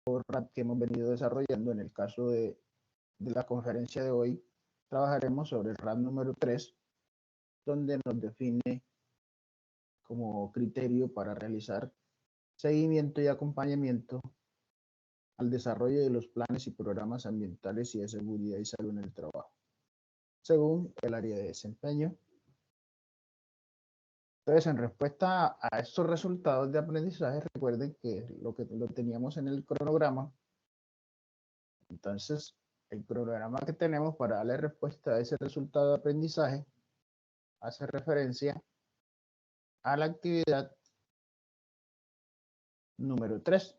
RAP que hemos venido desarrollando. En el caso de la conferencia de hoy, trabajaremos sobre el RAP número 3, donde nos define como criterio para realizar seguimiento y acompañamiento al desarrollo de los planes y programas ambientales y de seguridad y salud en el trabajo, según el área de desempeño. Entonces, en respuesta a estos resultados de aprendizaje, recuerden que lo teníamos en el cronograma. Entonces, el cronograma que tenemos para darle respuesta a ese resultado de aprendizaje hace referencia a la actividad número 3,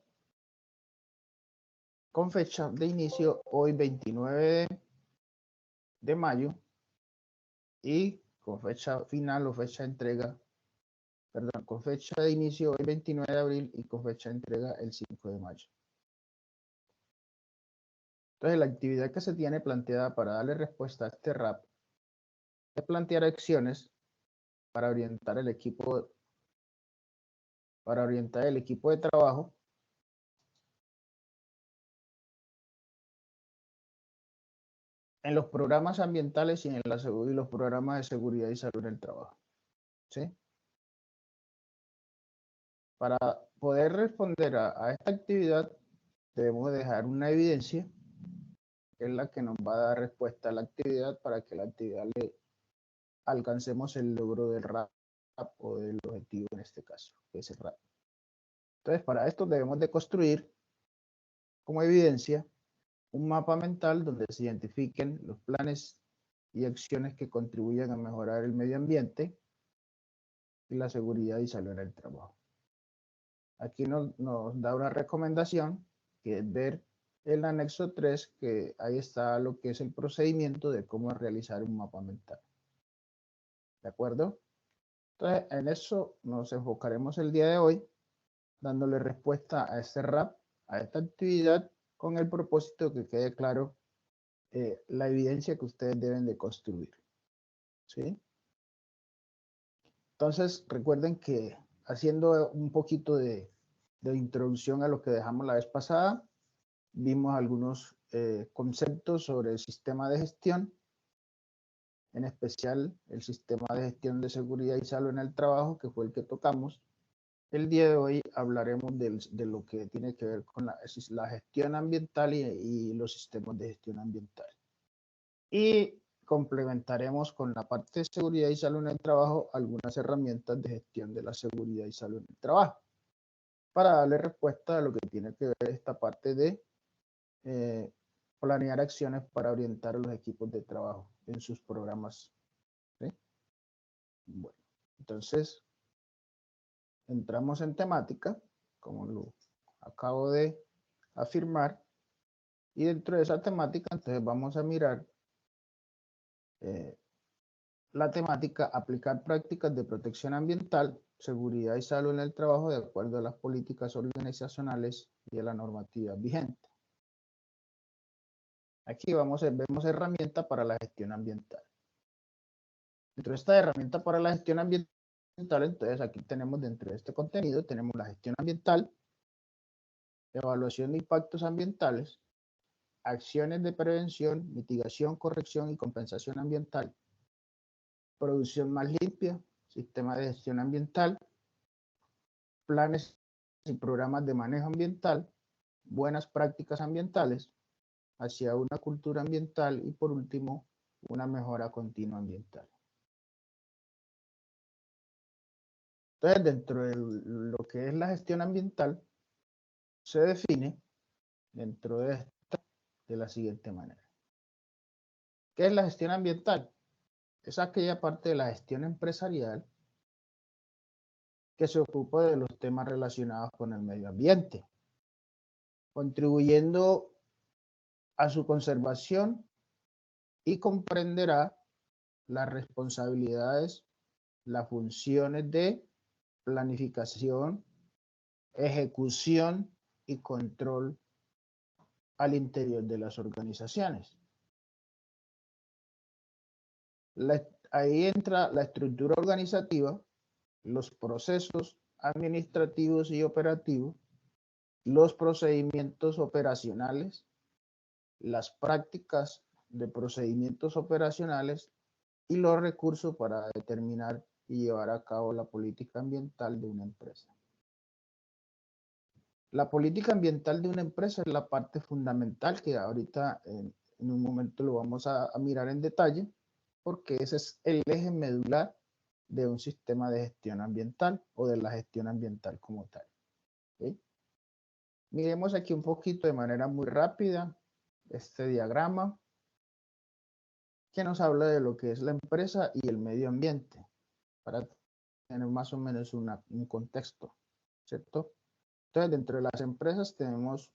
con fecha de inicio hoy 29 de mayo y con fecha final o fecha de entrega, perdón, con fecha de inicio hoy 29 de abril y con fecha de entrega el 5 de mayo. Entonces, la actividad que se tiene planteada para darle respuesta a este RAP es plantear acciones para orientar el equipo de trabajo en los programas ambientales y en los programas de seguridad y salud en el trabajo. ¿Sí? Para poder responder a esta actividad, debemos dejar una evidencia, que es la que nos va a dar respuesta a la actividad para que la actividad le alcancemos el logro del RAP o del objetivo en este caso, que es el RAP. Entonces, para esto debemos de construir como evidencia un mapa mental donde se identifiquen los planes y acciones que contribuyan a mejorar el medio ambiente y la seguridad y salud en el trabajo. Aquí nos da una recomendación, que es ver el anexo 3, que ahí está lo que es el procedimiento de cómo realizar un mapa mental. ¿De acuerdo? Entonces, en eso nos enfocaremos el día de hoy, dándole respuesta a este RAP, a esta actividad, con el propósito de que quede claro la evidencia que ustedes deben de construir. ¿Sí? Entonces, recuerden que haciendo un poquito de introducción a lo que dejamos la vez pasada, vimos algunos conceptos sobre el sistema de gestión, en especial el sistema de gestión de seguridad y salud en el trabajo, que fue el que tocamos. El día de hoy hablaremos de lo que tiene que ver con la gestión ambiental y los sistemas de gestión ambiental. Y complementaremos con la parte de seguridad y salud en el trabajo algunas herramientas de gestión de la seguridad y salud en el trabajo, para darle respuesta a lo que tiene que ver esta parte de planear acciones para orientar a los equipos de trabajo en sus programas. ¿Sí? Bueno, entonces entramos en temática, como lo acabo de afirmar, y dentro de esa temática entonces vamos a mirar la temática: aplicar prácticas de protección ambiental, seguridad y salud en el trabajo de acuerdo a las políticas organizacionales y a la normativa vigente. Aquí vemos herramientas para la gestión ambiental. Dentro de esta herramienta para la gestión ambiental, entonces aquí tenemos, dentro de este contenido, tenemos la gestión ambiental, evaluación de impactos ambientales, acciones de prevención, mitigación, corrección y compensación ambiental, producción más limpia, sistema de gestión ambiental, planes y programas de manejo ambiental, buenas prácticas ambientales, hacia una cultura ambiental y, por último, una mejora continua ambiental. Entonces, dentro de lo que es la gestión ambiental, se define dentro de esta de la siguiente manera. ¿Qué es la gestión ambiental? Es aquella parte de la gestión empresarial que se ocupa de los temas relacionados con el medio ambiente, contribuyendo a su conservación, y comprenderá las responsabilidades, las funciones de planificación, ejecución y control al interior de las organizaciones. Ahí entra la estructura organizativa, los procesos administrativos y operativos, los procedimientos operacionales, las prácticas de procedimientos operacionales y los recursos para determinar y llevar a cabo la política ambiental de una empresa. La política ambiental de una empresa es la parte fundamental que ahorita en un momento lo vamos a mirar en detalle, porque ese es el eje medular de un sistema de gestión ambiental o de la gestión ambiental como tal. ¿Sí? Miremos aquí un poquito de manera muy rápida este diagrama que nos habla de lo que es la empresa y el medio ambiente, para tener más o menos un contexto, ¿cierto? Entonces, dentro de las empresas tenemos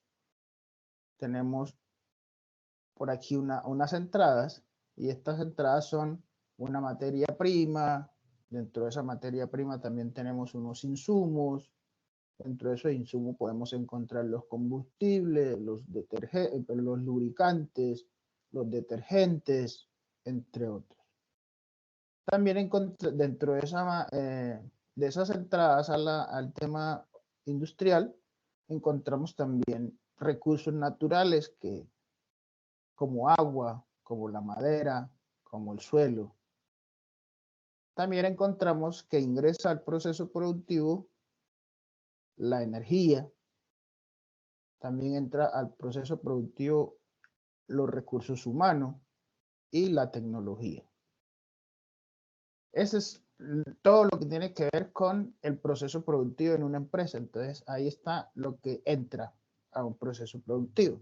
por aquí unas entradas, y estas entradas son una materia prima. Dentro de esa materia prima también tenemos unos insumos. Dentro de esos insumos podemos encontrar los combustibles, los lubricantes, los detergentes, entre otros. También dentro de esas entradas al tema industrial, encontramos también recursos naturales como agua, como la madera, como el suelo. También encontramos que ingresa al proceso productivo la energía. También entra al proceso productivo los recursos humanos y la tecnología. Ese es todo lo que tiene que ver con el proceso productivo en una empresa. Entonces, ahí está lo que entra a un proceso productivo.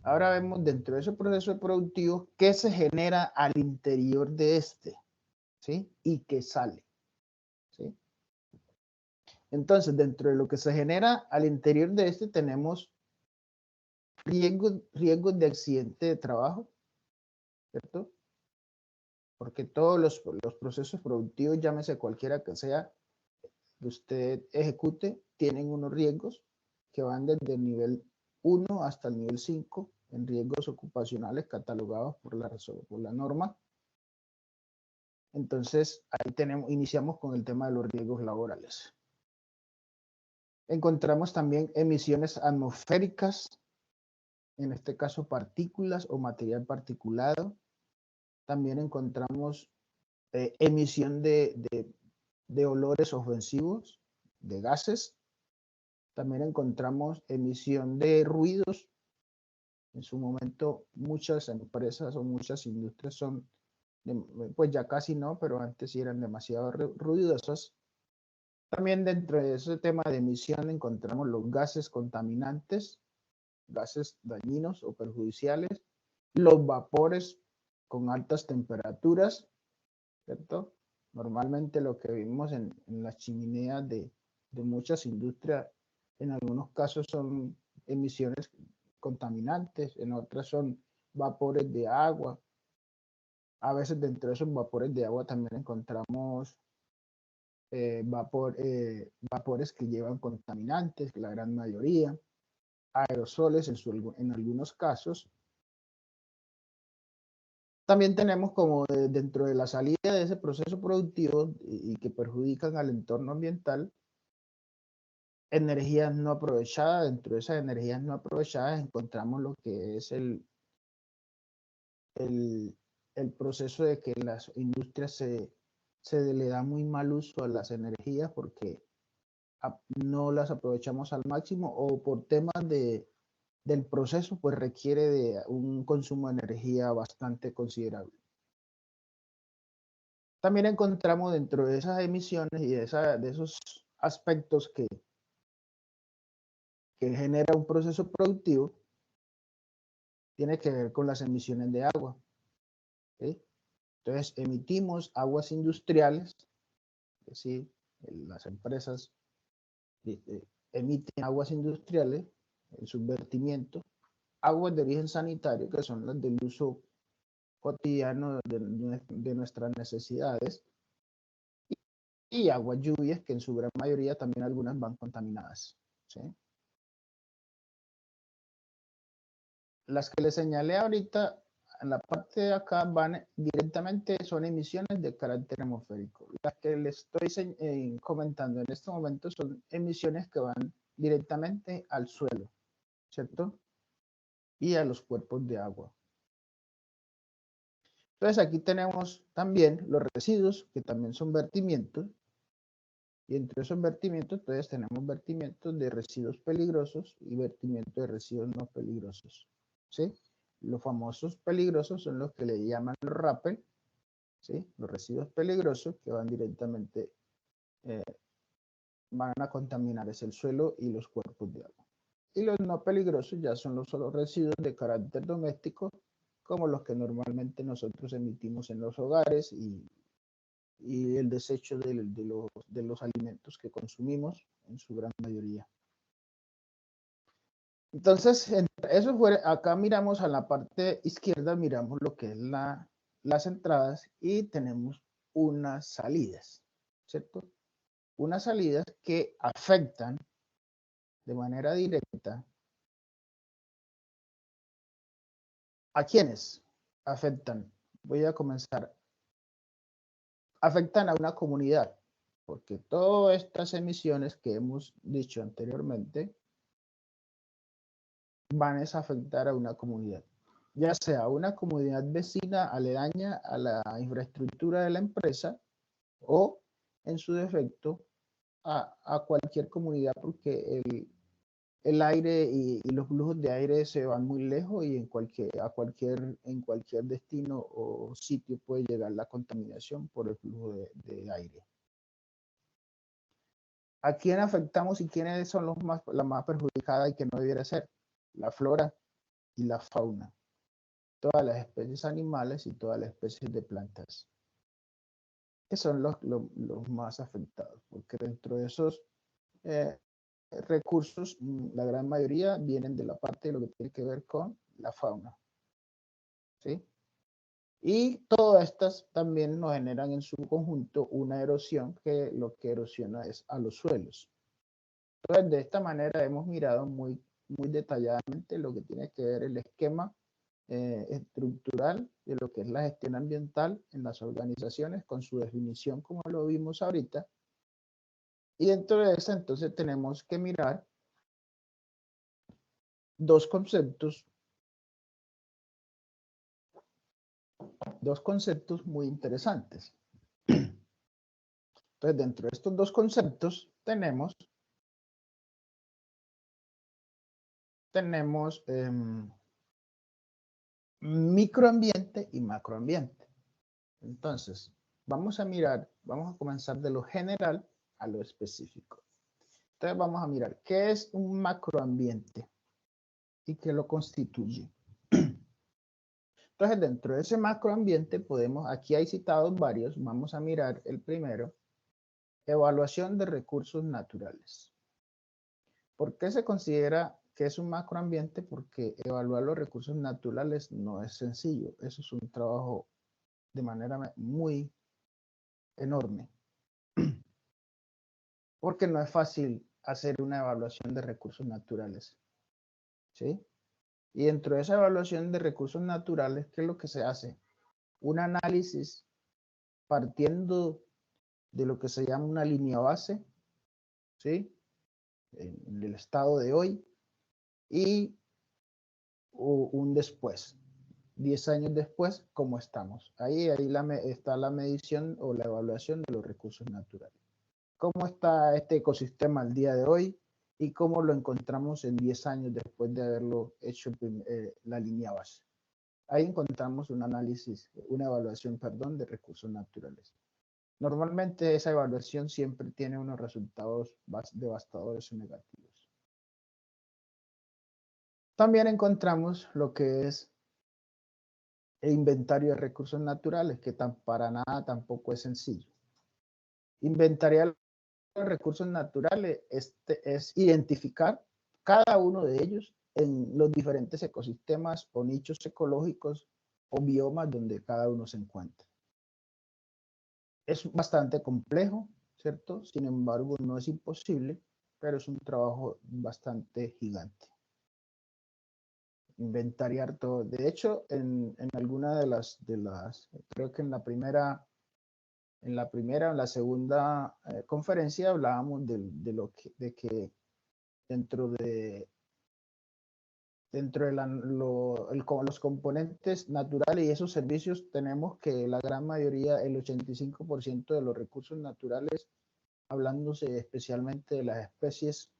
Ahora vemos dentro de ese proceso productivo qué se genera al interior de este, ¿sí? Y qué sale, ¿sí? Entonces, dentro de lo que se genera al interior de este tenemos riesgos de accidente de trabajo, ¿cierto? Porque todos los procesos productivos, llámese cualquiera que sea, que usted ejecute, tienen unos riesgos que van desde el nivel 1 hasta el nivel 5 en riesgos ocupacionales catalogados por la norma. Entonces, ahí iniciamos con el tema de los riesgos laborales. Encontramos también emisiones atmosféricas, en este caso partículas o material particulado. También encontramos emisión de olores ofensivos, de gases. También encontramos emisión de ruidos. En su momento muchas empresas o muchas industrias son, pues ya casi no, pero antes sí eran demasiado ruidosas. También dentro de ese tema de emisión encontramos los gases contaminantes, gases dañinos o perjudiciales, los vapores con altas temperaturas, ¿cierto? Normalmente lo que vimos en las chimeneas de muchas industrias, en algunos casos son emisiones contaminantes, en otras son vapores de agua. A veces dentro de esos vapores de agua también encontramos vapores que llevan contaminantes, la gran mayoría, aerosoles en algunos casos. También tenemos como dentro de la salida de ese proceso productivo y que perjudican al entorno ambiental, energías no aprovechadas. Dentro de esas energías no aprovechadas encontramos lo que es el proceso de que las industrias se le da muy mal uso a las energías porque no las aprovechamos al máximo, o por temas del proceso, pues requiere de un consumo de energía bastante considerable. También encontramos dentro de esas emisiones y de esos aspectos que genera un proceso productivo, tiene que ver con las emisiones de agua. ¿Sí? Entonces, emitimos aguas industriales, es decir, las empresas emiten aguas industriales en su vertimiento, aguas de origen sanitario, que son las del uso cotidiano de nuestras necesidades, y aguas lluvias, que en su gran mayoría también algunas van contaminadas. ¿Sí? Las que les señalé ahorita, en la parte de acá van directamente, son emisiones de carácter atmosférico. Las que les estoy comentando en este momento son emisiones que van directamente al suelo, ¿cierto? Y a los cuerpos de agua. Entonces aquí tenemos también los residuos, que también son vertimientos, y entre esos vertimientos, entonces tenemos vertimientos de residuos peligrosos y vertimientos de residuos no peligrosos, ¿sí? Los famosos peligrosos son los que le llaman los RAPEL, ¿sí? Los residuos peligrosos que van directamente, van a contaminar el suelo y los cuerpos de agua. Y los no peligrosos ya son los solo residuos de carácter doméstico, como los que normalmente nosotros emitimos en los hogares y el desecho de los alimentos que consumimos en su gran mayoría. Entonces, eso fue, acá miramos a la parte izquierda, miramos lo que es las entradas y tenemos unas salidas, ¿cierto? Unas salidas que afectan de manera directa a quienes afectan. Voy a comenzar. Afectan a una comunidad, porque todas estas emisiones que hemos dicho anteriormente van a afectar a una comunidad, ya sea una comunidad vecina aledaña a la infraestructura de la empresa o, en su defecto, a cualquier comunidad, porque el aire y los flujos de aire se van muy lejos y en cualquier destino o sitio puede llegar la contaminación por el flujo de aire. ¿A quién afectamos y quiénes son la más perjudicada y que no debiera ser? La flora y la fauna. Todas las especies animales y todas las especies de plantas, que son los más afectados, porque dentro de esos recursos, la gran mayoría vienen de la parte de lo que tiene que ver con la fauna, ¿sí? Y todas estas también nos generan en su conjunto una erosión que lo que erosiona es a los suelos. Entonces, de esta manera hemos mirado muy detalladamente lo que tiene que ver el esquema estructural de lo que es la gestión ambiental en las organizaciones con su definición como lo vimos ahorita. Y dentro de eso entonces tenemos que mirar dos conceptos muy interesantes. Entonces, dentro de estos dos conceptos tenemos microambiente y macroambiente. Entonces, vamos a comenzar de lo general a lo específico. Entonces, vamos a mirar qué es un macroambiente y qué lo constituye. Entonces, dentro de ese macroambiente aquí hay citados varios, vamos a mirar el primero, evaluación de recursos naturales. ¿Por qué se considera que es un macroambiente? Porque evaluar los recursos naturales no es sencillo, eso es un trabajo de manera muy enorme, porque no es fácil hacer una evaluación de recursos naturales, ¿sí? Y dentro de esa evaluación de recursos naturales, ¿qué es lo que se hace? Un análisis partiendo de lo que se llama una línea base, ¿sí? En el estado de hoy, y un después, 10 años después, ¿cómo estamos? Ahí está la medición o la evaluación de los recursos naturales. ¿Cómo está este ecosistema al día de hoy? Y cómo lo encontramos en 10 años después de haberlo hecho la línea base. Ahí encontramos un análisis, una evaluación, perdón, de recursos naturales. Normalmente esa evaluación siempre tiene unos resultados devastadores o negativos. También encontramos lo que es el inventario de recursos naturales, que para nada tampoco es sencillo. Inventariar los recursos naturales es identificar cada uno de ellos en los diferentes ecosistemas o nichos ecológicos o biomas donde cada uno se encuentra. Es bastante complejo, ¿cierto? Sin embargo, no es imposible, pero es un trabajo bastante gigante. Inventariar todo. De hecho, en alguna de las, creo que en la primera o en la segunda conferencia hablábamos de que dentro de los componentes naturales y esos servicios tenemos que la gran mayoría, el 85% de los recursos naturales, hablándose especialmente de las especies,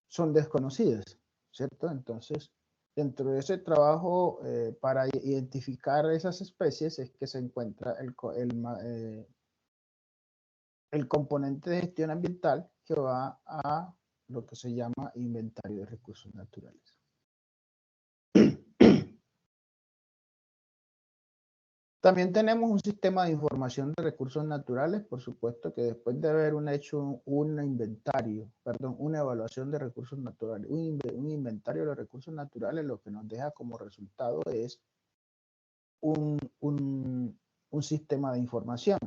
son desconocidas, ¿cierto? Entonces, dentro de ese trabajo para identificar esas especies es que se encuentra el componente de gestión ambiental que va a lo que se llama inventario de recursos naturales. También tenemos un sistema de información de recursos naturales, por supuesto que después de haber hecho un inventario, perdón, una evaluación de recursos naturales, un inventario de los recursos naturales, lo que nos deja como resultado es un sistema de información,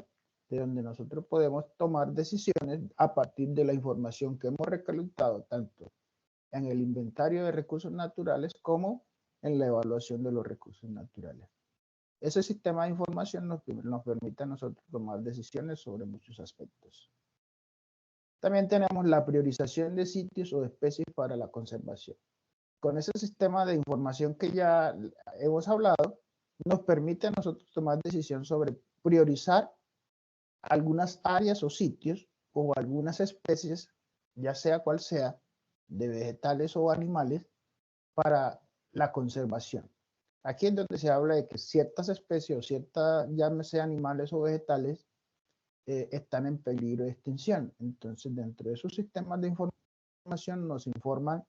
de donde nosotros podemos tomar decisiones a partir de la información que hemos recolectado, tanto en el inventario de recursos naturales como en la evaluación de los recursos naturales. Ese sistema de información nos permite a nosotros tomar decisiones sobre muchos aspectos. También tenemos la priorización de sitios o especies para la conservación. Con ese sistema de información que ya hemos hablado, nos permite a nosotros tomar decisión sobre priorizar algunas áreas o sitios o algunas especies, ya sea cual sea, de vegetales o animales, para la conservación. Aquí es donde se habla de que ciertas especies o ciertas, llámese animales o vegetales, están en peligro de extinción. Entonces, dentro de esos sistemas de información nos informan,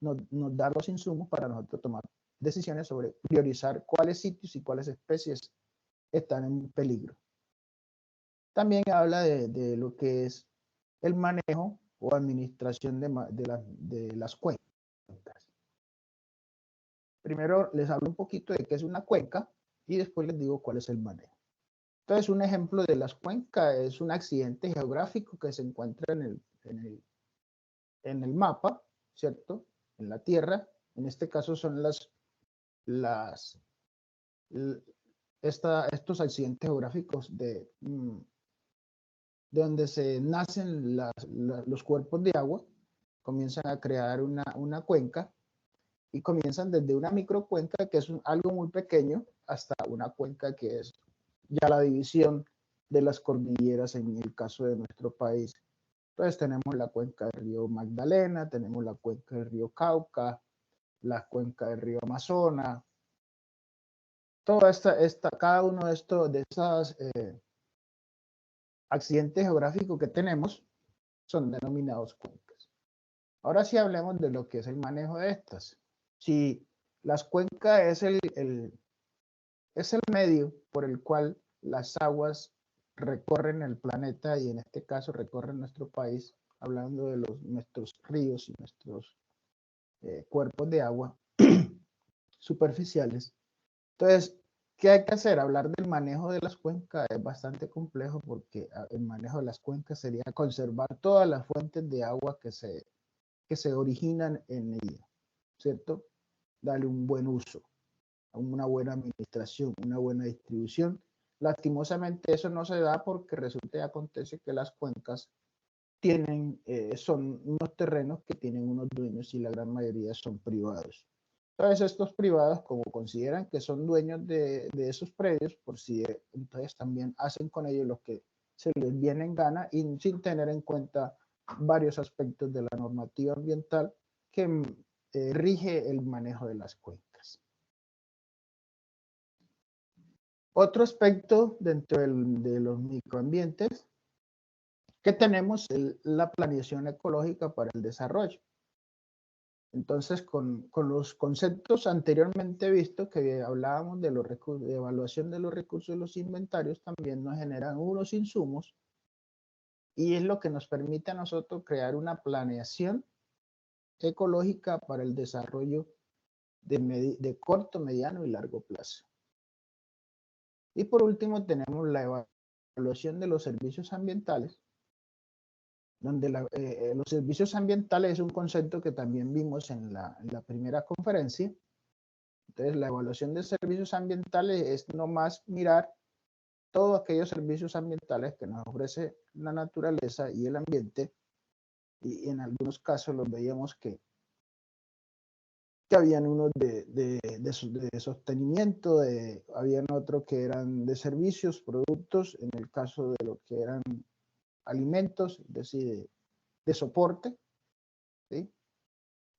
nos da los insumos para nosotros tomar decisiones sobre priorizar cuáles sitios y cuáles especies están en peligro. También habla de lo que es el manejo o administración de las cuencas. Primero les hablo un poquito de qué es una cuenca y después les digo cuál es el manejo. Entonces, un ejemplo de las cuencas es un accidente geográfico que se encuentra en el mapa, ¿cierto? En la Tierra. En este caso son estos accidentes geográficos de donde se nacen los cuerpos de agua, comienzan a crear una cuenca y comienzan desde una microcuenca que es algo muy pequeño hasta una cuenca que es ya la división de las cordilleras en el caso de nuestro país. Entonces tenemos la cuenca del río Magdalena, tenemos la cuenca del río Cauca, la cuenca del río Amazonas. Cada uno de esos accidentes geográficos que tenemos son denominados cuencas. Ahora sí hablemos de lo que es el manejo de estas. Si las cuencas es el medio por el cual las aguas recorren el planeta y en este caso recorren nuestro país, hablando de nuestros ríos y nuestros cuerpos de agua superficiales. Entonces, ¿qué hay que hacer? Hablar del manejo de las cuencas es bastante complejo porque el manejo de las cuencas sería conservar todas las fuentes de agua que se originan en ella, ¿cierto? Darle un buen uso, una buena administración, una buena distribución. Lastimosamente eso no se da porque resulta y acontece que las cuencas son unos terrenos que tienen unos dueños y la gran mayoría son privados. Entonces estos privados, como consideran que son dueños de esos predios, entonces también hacen con ellos lo que se les viene en gana y sin tener en cuenta varios aspectos de la normativa ambiental que rige el manejo de las cuencas. Otro aspecto dentro de los microambientes que tenemos es la planeación ecológica para el desarrollo. Entonces, con los conceptos anteriormente vistos que hablábamos de evaluación de los recursos y los inventarios, también nos generan unos insumos y es lo que nos permite a nosotros crear una planeación ecológica para el desarrollo de corto, mediano y largo plazo. Y por último, tenemos la evaluación de los servicios ambientales, donde los servicios ambientales es un concepto que también vimos en la primera conferencia. Entonces, la evaluación de servicios ambientales es nomás mirar todos aquellos servicios ambientales que nos ofrece la naturaleza y el ambiente y en algunos casos los veíamos que habían unos de sostenimiento, habían otros que eran de servicios, productos, en el caso de lo que eran alimentos, es decir, de soporte, ¿sí?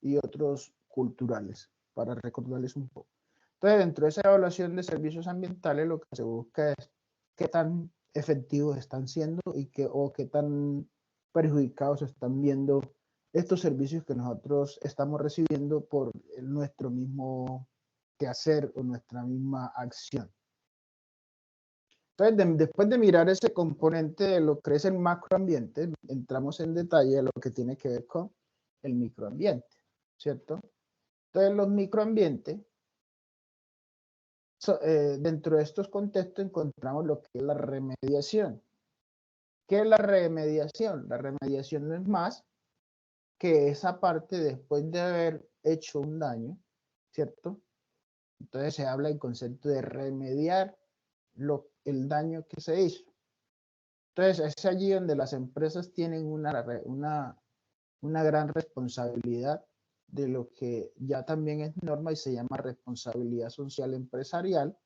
Y otros culturales, para recordarles un poco. Entonces, dentro de esa evaluación de servicios ambientales, lo que se busca es qué tan efectivos están siendo o qué tan perjudicados están viendo estos servicios que nosotros estamos recibiendo por nuestro mismo quehacer o nuestra misma acción. Entonces, después de mirar ese componente de lo que es el macroambiente, entramos en detalle a lo que tiene que ver con el microambiente, ¿cierto? Entonces, los microambientes, dentro de estos contextos encontramos lo que es la remediación. ¿Qué es la remediación? La remediación no es más que esa parte después de haber hecho un daño, ¿cierto? Entonces se habla del concepto de remediar el daño que se hizo. Entonces es allí donde las empresas tienen una gran responsabilidad de lo que ya también es norma y se llama responsabilidad social empresarial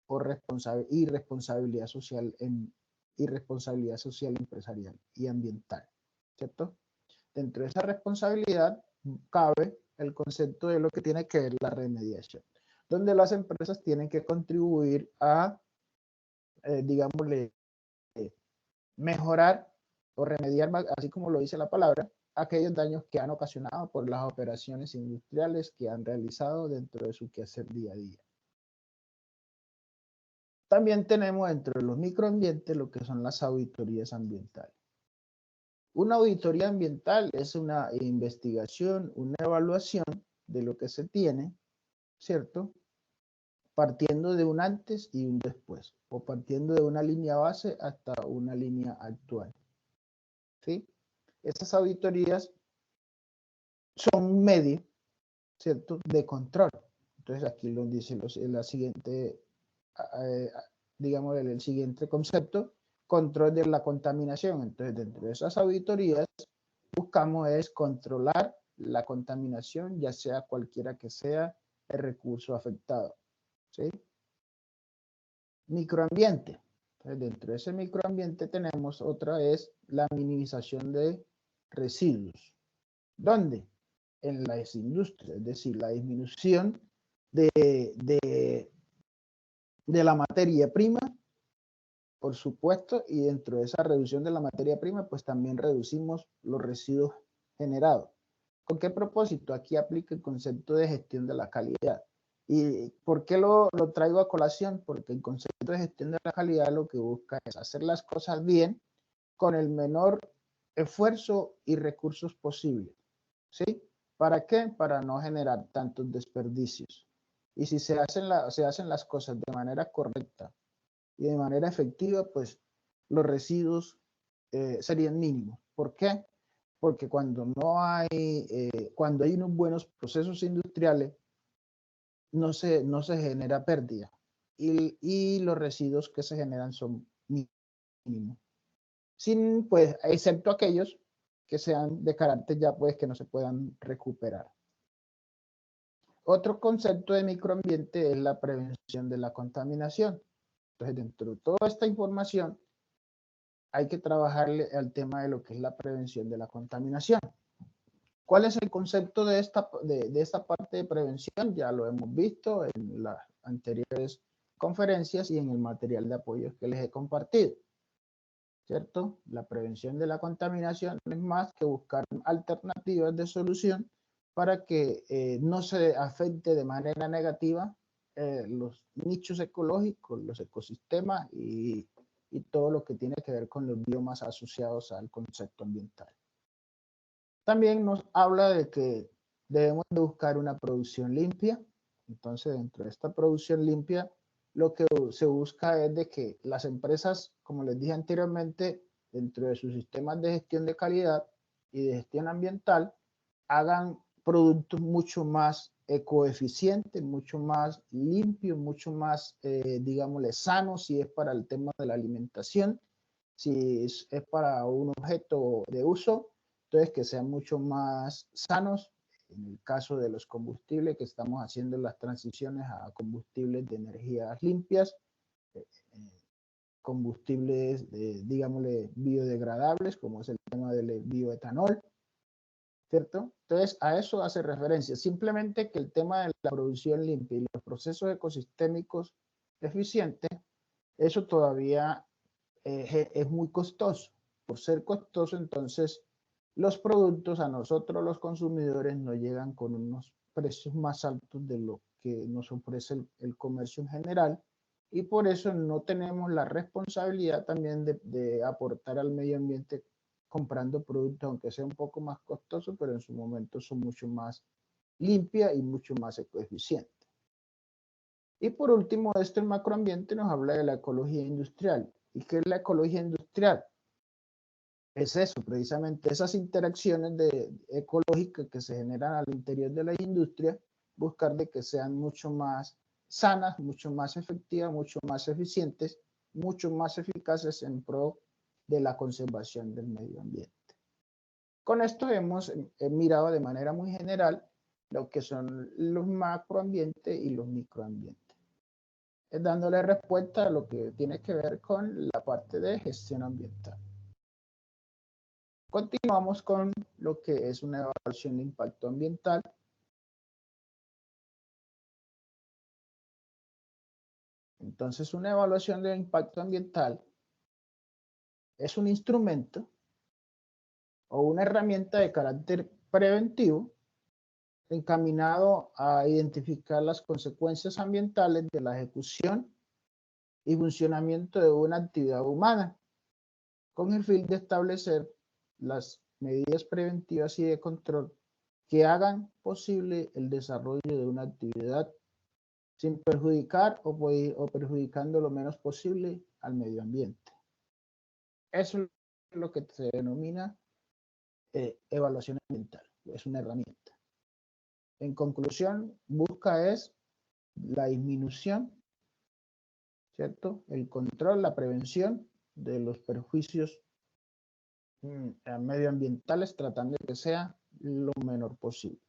o responsabilidad social empresarial y ambiental, ¿cierto? Dentro de esa responsabilidad cabe el concepto de lo que tiene que ver la remediación, donde las empresas tienen que contribuir a, digámosle, mejorar o remediar, así como lo dice la palabra, aquellos daños que han ocasionado por las operaciones industriales que han realizado dentro de su quehacer día a día. También tenemos dentro de los microambientes lo que son las auditorías ambientales. Una auditoría ambiental es una investigación, una evaluación de lo que se tiene, ¿cierto? Partiendo de un antes y un después, o partiendo de una línea base hasta una línea actual, ¿sí? Esas auditorías son un medio, ¿cierto?, de control. Entonces aquí lo dice la siguiente, digamos, el siguiente concepto, control de la contaminación. Entonces, dentro de esas auditorías, buscamos es controlar la contaminación, ya sea cualquiera que sea el recurso afectado, ¿sí? Microambiente. Entonces, dentro de ese microambiente tenemos otra es la minimización de residuos. ¿Dónde? En las industrias, es decir, la disminución de la materia prima, por supuesto, y dentro de esa reducción de la materia prima, pues también reducimos los residuos generados. ¿Con qué propósito? Aquí aplica el concepto de gestión de la calidad. ¿Y por qué lo traigo a colación? Porque el concepto de gestión de la calidad lo que busca es hacer las cosas bien con el menor esfuerzo y recursos posibles, ¿sí? ¿Para qué? Para no generar tantos desperdicios. Y si se hacen las cosas de manera correcta y de manera efectiva, pues los residuos serían mínimos. ¿Por qué? Porque cuando hay unos buenos procesos industriales, no se genera pérdida y los residuos que se generan son mínimos. Sin, pues, excepto aquellos que sean de carácter ya, pues, que no se puedan recuperar. Otro concepto de microambiente es la prevención de la contaminación. Entonces, dentro de toda esta información, hay que trabajarle al tema de lo que es la prevención de la contaminación. ¿Cuál es el concepto de esta parte de prevención? Ya lo hemos visto en las anteriores conferencias y en el material de apoyo que les he compartido, ¿cierto? La prevención de la contaminación no es más que buscar alternativas de solución para que no se afecte de manera negativa los nichos ecológicos, los ecosistemas y todo lo que tiene que ver con los biomas asociados al concepto ambiental. También nos habla de que debemos de buscar una producción limpia. Entonces, dentro de esta producción limpia, lo que se busca es de que las empresas, como les dije anteriormente, dentro de sus sistemas de gestión de calidad y de gestión ambiental, hagan productos mucho más ecoeficientes, mucho más limpios, mucho más, digámosle, sanos, si es para el tema de la alimentación, si es para un objeto de uso, Entonces, que sean mucho más sanos. En el caso de los combustibles, que estamos haciendo las transiciones a combustibles de energías limpias, combustibles, digámosle, biodegradables, como es el tema del bioetanol, ¿cierto? Entonces, a eso hace referencia. Simplemente que el tema de la producción limpia y los procesos ecosistémicos eficientes, eso todavía es muy costoso. Por ser costoso, entonces, los productos a nosotros, los consumidores, nos llegan con unos precios más altos de lo que nos ofrece el comercio en general, y por eso no tenemos la responsabilidad también de aportar al medio ambiente comprando productos, aunque sea un poco más costosos, pero en su momento son mucho más limpias y mucho más eficientes. Y por último, esto el macroambiente nos habla de la ecología industrial. ¿Y qué es la ecología industrial? Es eso, precisamente esas interacciones ecológicas que se generan al interior de la industria, buscar de que sean mucho más sanas, mucho más efectivas, mucho más eficientes, mucho más eficaces en pro de la conservación del medio ambiente. Con esto hemos mirado de manera muy general lo que son los macroambientes y los microambientes, dándole respuesta a lo que tiene que ver con la parte de gestión ambiental. Continuamos con lo que es una evaluación de impacto ambiental. Entonces, una evaluación de impacto ambiental es un instrumento o una herramienta de carácter preventivo encaminado a identificar las consecuencias ambientales de la ejecución y funcionamiento de una actividad humana, con el fin de establecer las medidas preventivas y de control que hagan posible el desarrollo de una actividad sin perjudicar o perjudicando lo menos posible al medio ambiente. Eso es lo que se denomina evaluación ambiental, es una herramienta. En conclusión, busca es la disminución, ¿cierto? El control, la prevención de los perjuicios medioambientales, tratando de que sea lo menor posible.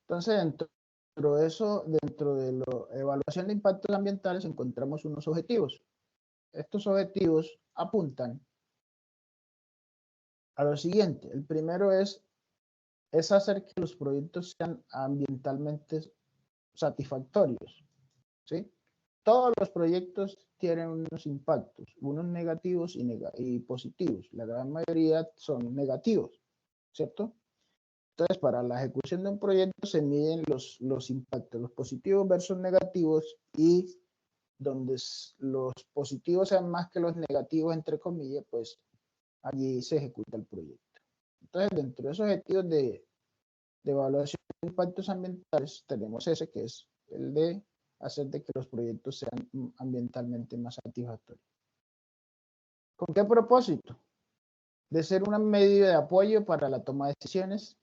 Entonces, dentro de la evaluación de impactos ambientales, encontramos unos objetivos. Estos objetivos apuntan a lo siguiente. El primero es hacer que los proyectos sean ambientalmente satisfactorios, ¿sí? Todos los proyectos tienen unos impactos, unos negativos y positivos. La gran mayoría son negativos, ¿cierto? Entonces, para la ejecución de un proyecto se miden los impactos, los positivos versus negativos, y donde los positivos sean más que los negativos, entre comillas, pues allí se ejecuta el proyecto. Entonces, dentro de esos objetivos de evaluación de impactos ambientales, tenemos ese, que es el de hacer de que los proyectos sean ambientalmente más satisfactorios. ¿Con qué propósito? De ser una medida de apoyo para la toma de decisiones.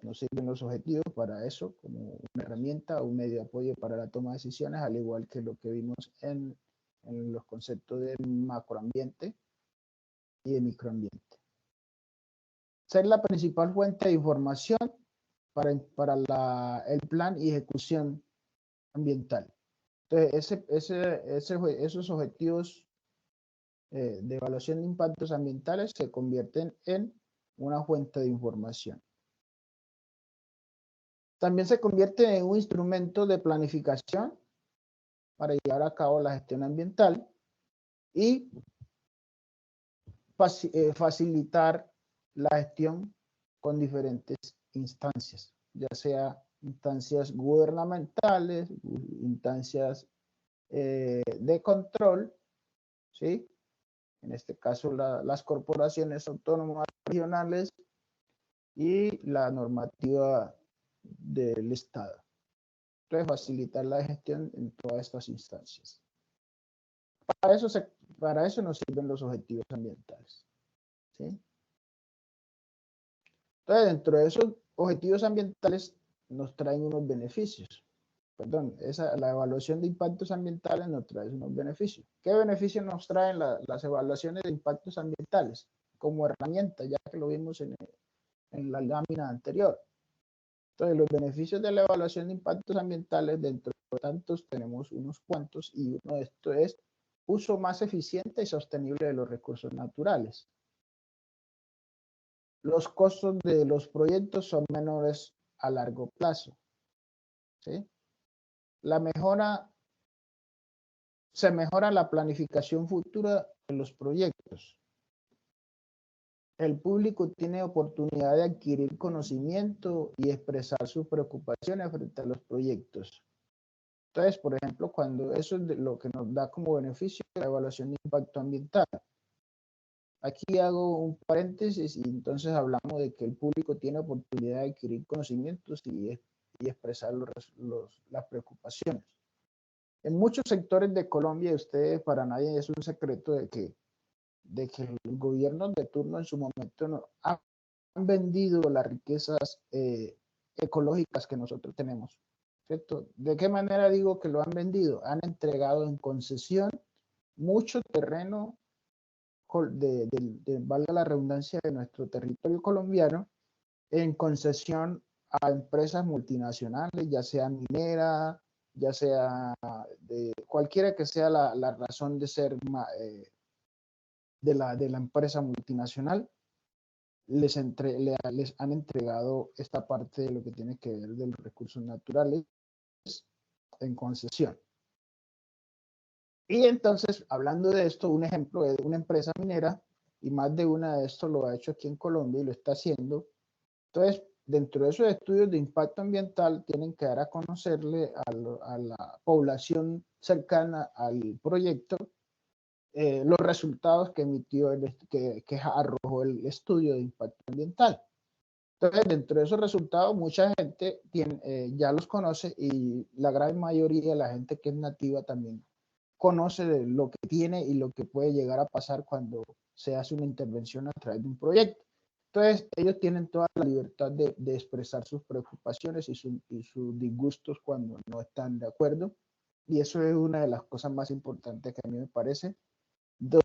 Nos sirven los objetivos para eso, como una herramienta o un medio de apoyo para la toma de decisiones, al igual que lo que vimos en los conceptos de macroambiente y de microambiente. Ser la principal fuente de información para el plan y ejecución ambiental. Entonces, esos objetivos de evaluación de impactos ambientales se convierten en una fuente de información. También se convierte en un instrumento de planificación para llevar a cabo la gestión ambiental y facilitar la gestión con diferentes instancias, ya sea instancias gubernamentales, instancias de control, ¿sí? En este caso las corporaciones autónomas regionales y la normativa del Estado. Entonces, facilitar la gestión en todas estas instancias. Para eso nos sirven los objetivos ambientales, ¿sí? Entonces, dentro de esos objetivos ambientales nos traen unos beneficios. perdón, la evaluación de impactos ambientales nos trae unos beneficios. ¿Qué beneficios nos traen las evaluaciones de impactos ambientales como herramienta, ya que lo vimos en la lámina anterior? Entonces, los beneficios de la evaluación de impactos ambientales, dentro de tantos tenemos unos cuantos, y uno de estos es uso más eficiente y sostenible de los recursos naturales. Los costos de los proyectos son menores a largo plazo, ¿sí? Se mejora la planificación futura de los proyectos. El público tiene oportunidad de adquirir conocimiento y expresar sus preocupaciones frente a los proyectos. Entonces, por ejemplo, cuando eso es lo que nos da como beneficio la evaluación de impacto ambiental. Aquí hago un paréntesis y entonces hablamos de que el público tiene oportunidad de adquirir conocimientos y expresar las preocupaciones. En muchos sectores de Colombia, ustedes, para nadie es un secreto de que el gobierno de turno en su momento no han vendido las riquezas ecológicas que nosotros tenemos, ¿cierto? ¿De qué manera digo que lo han vendido? Han entregado en concesión mucho terreno valga la redundancia, de nuestro territorio colombiano en concesión a empresas multinacionales, ya sea minera, ya sea de cualquiera que sea la razón de ser de la empresa multinacional, les han entregado esta parte de lo que tiene que ver de los recursos naturales en concesión. Y entonces, hablando de esto, un ejemplo es una empresa minera, y más de una de estos lo ha hecho aquí en Colombia y lo está haciendo. Entonces, dentro de esos estudios de impacto ambiental, tienen que dar a conocerle a la población cercana al proyecto los resultados que emitió, que arrojó el estudio de impacto ambiental. Entonces, dentro de esos resultados, mucha gente ya los conoce, y la gran mayoría de la gente que es nativa también conoce de lo que tiene y lo que puede llegar a pasar cuando se hace una intervención a través de un proyecto. Entonces, ellos tienen toda la libertad de expresar sus preocupaciones y sus disgustos cuando no están de acuerdo. Y eso es una de las cosas más importantes que a mí me parece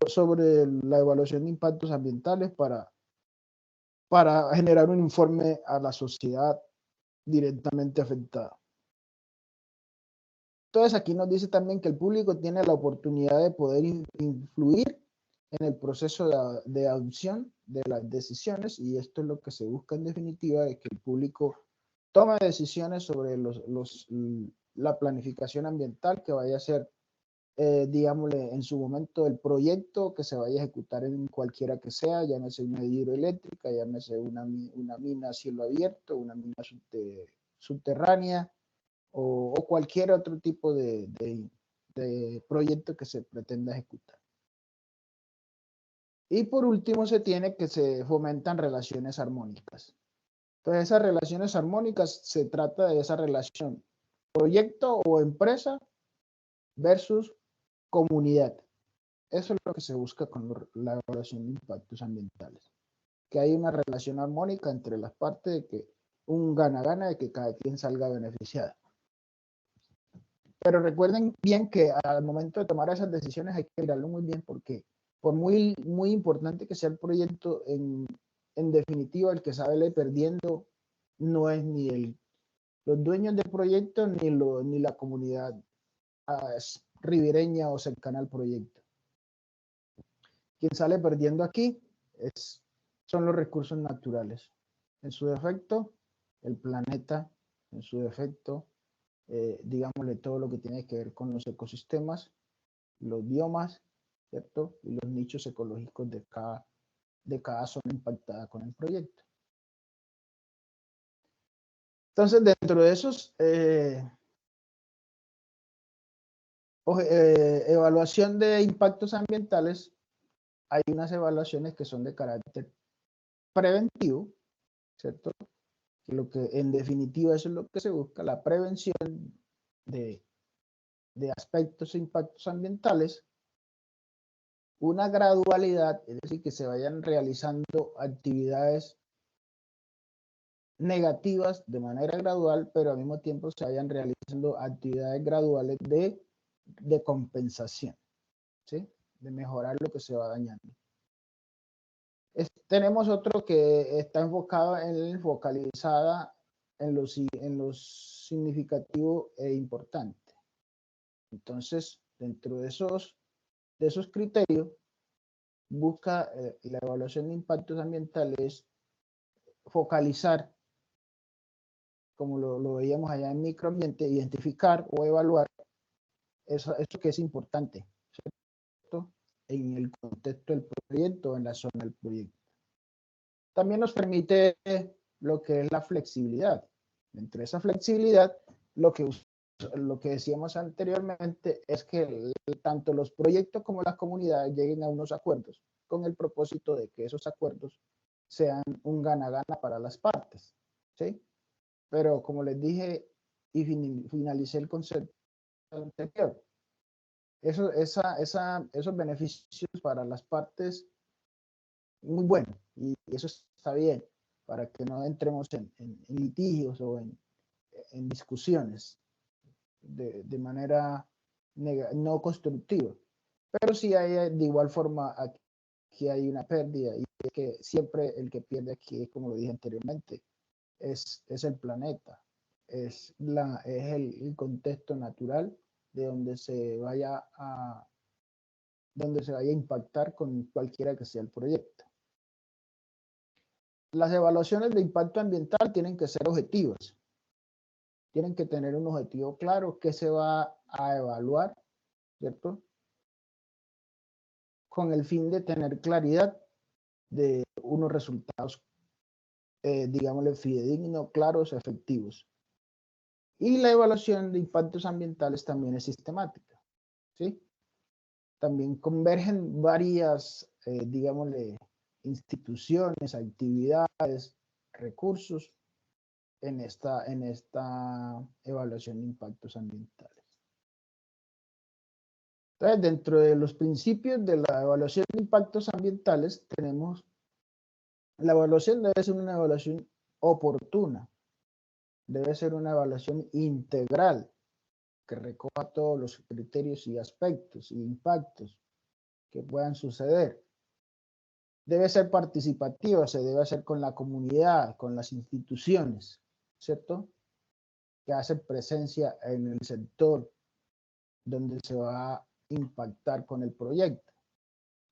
sobre la evaluación de impactos ambientales para generar un informe a la sociedad directamente afectada. Entonces, aquí nos dice también que el público tiene la oportunidad de poder influir en el proceso de adopción de las decisiones, y esto es lo que se busca en definitiva, de que el público tome decisiones sobre la planificación ambiental que vaya a ser, digámosle, en su momento el proyecto que se vaya a ejecutar en cualquiera que sea, llámese una hidroeléctrica, llámese una mina a cielo abierto, una mina subterránea, o cualquier otro tipo de proyecto que se pretenda ejecutar. Y por último, se fomentan relaciones armónicas. Entonces, esas relaciones armónicas, se trata de esa relación proyecto o empresa versus comunidad. Eso es lo que se busca con la evaluación de impactos ambientales. Que hay una relación armónica entre las partes, de que un gana-gana, de que cada quien salga beneficiado. Pero recuerden bien que al momento de tomar esas decisiones hay que mirarlo muy bien, porque por muy importante que sea el proyecto, en definitiva, el que sale perdiendo no es ni los dueños del proyecto ni la comunidad ribereña o cercana al proyecto. Quien sale perdiendo aquí son los recursos naturales. En su defecto, el planeta, en su defecto, digámosle, todo lo que tiene que ver con los ecosistemas, los biomas, ¿cierto? Y los nichos ecológicos de cada zona impactada con el proyecto. Entonces, dentro de esos evaluación de impactos ambientales, hay unas evaluaciones que son de carácter preventivo, ¿cierto? Lo que en definitiva eso es lo que se busca, la prevención de aspectos e impactos ambientales, una gradualidad, es decir, que se vayan realizando actividades negativas de manera gradual, pero al mismo tiempo se vayan realizando haciendo actividades graduales de compensación, ¿sí? De mejorar lo que se va dañando. Tenemos otro que está focalizada en lo significativo e importante. Entonces, dentro de esos criterios, busca la evaluación de impactos ambientales focalizar, como lo veíamos allá en microambiente, identificar o evaluar eso que es importante, ¿cierto? En el contexto del proyecto, en la zona del proyecto. También nos permite lo que es la flexibilidad. Entre esa flexibilidad, lo que decíamos anteriormente es que tanto los proyectos como las comunidades lleguen a unos acuerdos con el propósito de que esos acuerdos sean un gana-gana para las partes, ¿sí? Pero como les dije y finalicé el concepto anterior, esos beneficios para las partes, muy bueno, y eso está bien, para que no entremos en litigios o en discusiones de manera no constructiva. Pero sí hay de igual forma aquí hay una pérdida, y es que siempre el que pierde aquí, como lo dije anteriormente, es el planeta, es el contexto natural de donde se vaya a impactar con cualquiera que sea el proyecto. Las evaluaciones de impacto ambiental tienen que ser objetivas, tienen que tener un objetivo claro que se va a evaluar, ¿cierto? Con el fin de tener claridad de unos resultados, digámosle, fidedignos, claros, efectivos. Y la evaluación de impactos ambientales también es sistemática, ¿sí? También convergen varias, digámosle, instituciones, actividades, recursos en esta evaluación de impactos ambientales. Entonces, dentro de los principios de la evaluación de impactos ambientales, tenemos la evaluación debe ser una evaluación oportuna, debe ser una evaluación integral que recoja todos los criterios y aspectos y impactos que puedan suceder. Debe ser participativa, se debe hacer con la comunidad, con las instituciones, ¿cierto? Que hacen presencia en el sector donde se va a impactar con el proyecto.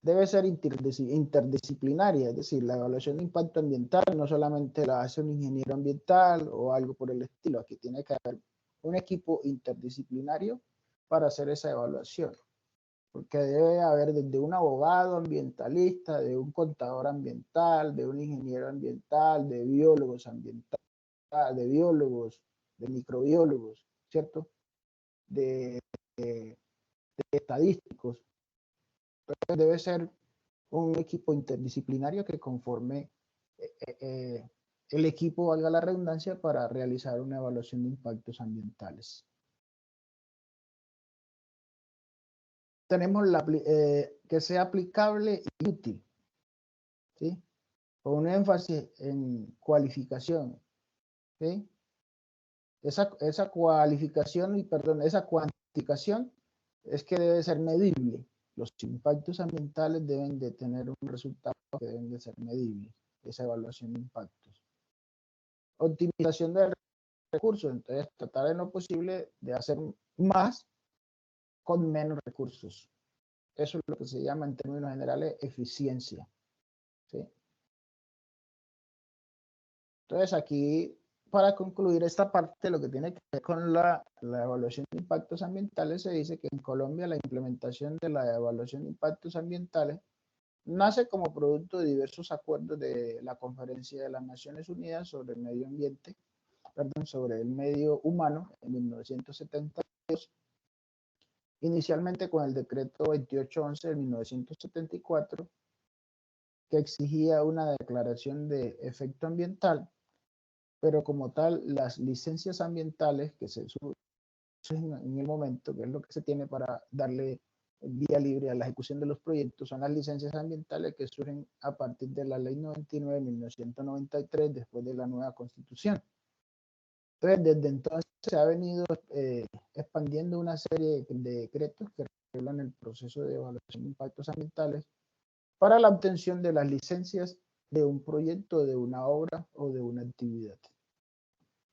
Debe ser interdisciplinaria, es decir, la evaluación de impacto ambiental no solamente la hace un ingeniero ambiental o algo por el estilo, aquí tiene que haber un equipo interdisciplinario para hacer esa evaluación, porque debe haber desde un abogado ambientalista, de un contador ambiental, de un ingeniero ambiental, de biólogos ambientales, de biólogos, de microbiólogos, ¿cierto? De estadísticos. Entonces debe ser un equipo interdisciplinario que conforme el equipo, valga la redundancia, para realizar una evaluación de impactos ambientales. Tenemos que sea aplicable y útil, ¿sí? Con un énfasis en cualificación, ¿sí? Esa cualificación, esa cuantificación es que debe ser medible. Los impactos ambientales deben de tener un resultado que deben de ser medibles, esa evaluación de impactos. Optimización de recursos, entonces tratar en lo posible de hacer más con menos recursos. Eso es lo que se llama en términos generales eficiencia, ¿sí? Entonces aquí, para concluir esta parte, lo que tiene que ver con la evaluación de impactos ambientales, se dice que en Colombia la implementación de la evaluación de impactos ambientales nace como producto de diversos acuerdos de la Conferencia de las Naciones Unidas sobre el Medio Ambiente, sobre el medio humano en 1972, inicialmente con el decreto 2811 de 1974, que exigía una declaración de efecto ambiental, pero como tal, las licencias ambientales que se surgen en el momento, que es lo que se tiene para darle vía libre a la ejecución de los proyectos, son las licencias ambientales que surgen a partir de la Ley 99 de 1993, después de la nueva Constitución. Entonces, desde entonces se ha venido expandiendo una serie de decretos que regulan el proceso de evaluación de impactos ambientales para la obtención de las licencias de un proyecto, de una obra o de una actividad.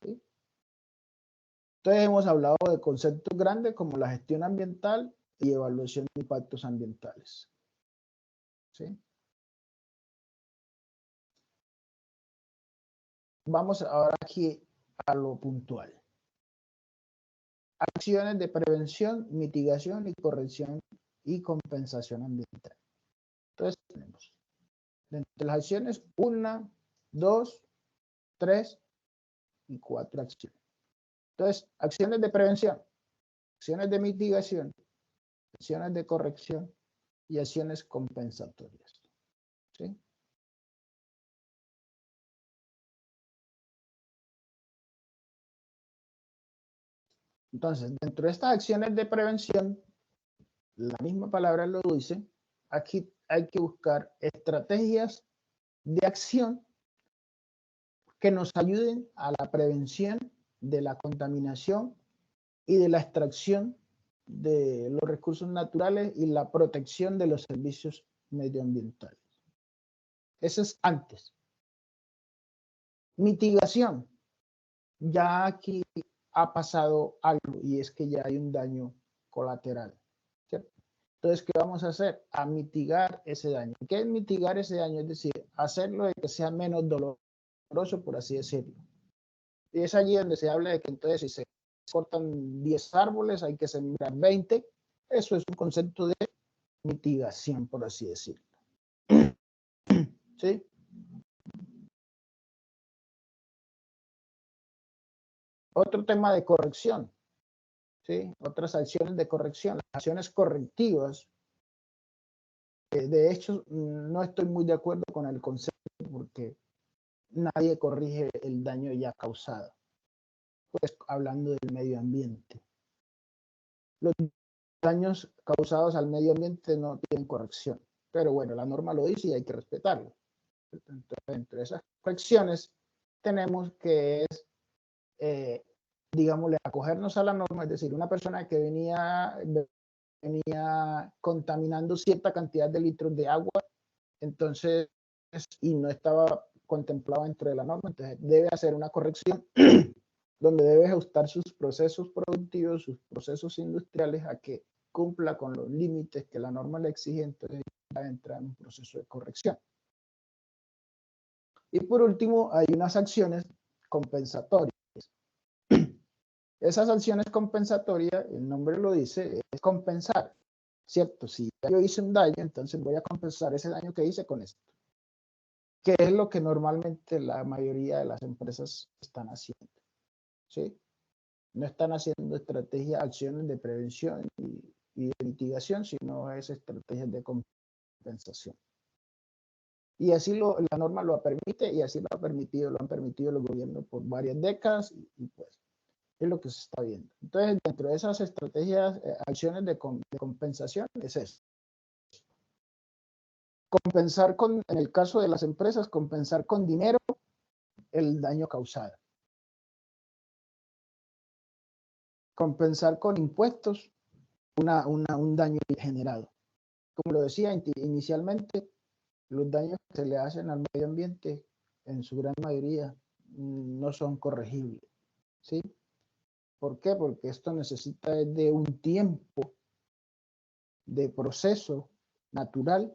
¿Sí? Entonces hemos hablado de conceptos grandes como la gestión ambiental y evaluación de impactos ambientales. ¿Sí? Vamos ahora aquí a lo puntual. Acciones de prevención, mitigación y corrección y compensación ambiental. Entonces tenemos entre las acciones 1, 2, 3 y 4 acciones. Entonces, acciones de prevención, acciones de mitigación, acciones de corrección y acciones compensatorias. ¿Sí? Entonces, dentro de estas acciones de prevención, la misma palabra lo dice, aquí hay que buscar estrategias de acción que nos ayuden a la prevención de la contaminación y de la extracción de los recursos naturales y la protección de los servicios medioambientales. Eso es antes. Mitigación. Ya aquí ha pasado algo y es que ya hay un daño colateral. ¿Cierto? Entonces, ¿qué vamos a hacer? A mitigar ese daño. ¿Qué es mitigar ese daño? Es decir, hacerlo de que sea menos doloroso, por así decirlo. Y es allí donde se habla de que entonces si se cortan 10 árboles, hay que sembrar 20. Eso es un concepto de mitigación, por así decirlo. ¿Sí? Otro tema de corrección. ¿Sí? Otras acciones de corrección, las acciones correctivas. De hecho, no estoy muy de acuerdo con el concepto porque nadie corrige el daño ya causado. Pues hablando del medio ambiente. Los daños causados al medio ambiente no tienen corrección. Pero bueno, la norma lo dice y hay que respetarlo. Entonces, entre esas correcciones tenemos que es, digámosle, acogernos a la norma, es decir, una persona que venía contaminando cierta cantidad de litros de agua, entonces, y no estaba contemplado dentro de la norma, entonces debe hacer una corrección donde debe ajustar sus procesos productivos, sus procesos industriales a que cumpla con los límites que la norma le exige, entonces va a entrar en un proceso de corrección. Y por último, hay unas acciones compensatorias. Esas acciones compensatorias, el nombre lo dice, es compensar, ¿cierto? Si yo hice un daño, entonces voy a compensar ese daño que hice con esto, que es lo que normalmente la mayoría de las empresas están haciendo, ¿sí? No están haciendo estrategias, acciones de prevención y de mitigación, sino es estrategias de compensación. Y así la norma lo permite y así lo han permitido los gobiernos por varias décadas y pues es lo que se está viendo. Entonces, dentro de esas estrategias, acciones de compensación, es eso. Compensar en el caso de las empresas, compensar con dinero el daño causado. Compensar con impuestos un daño generado. Como lo decía inicialmente, los daños que se le hacen al medio ambiente, en su gran mayoría, no son corregibles. ¿Sí? ¿Por qué? Porque esto necesita de un tiempo de proceso natural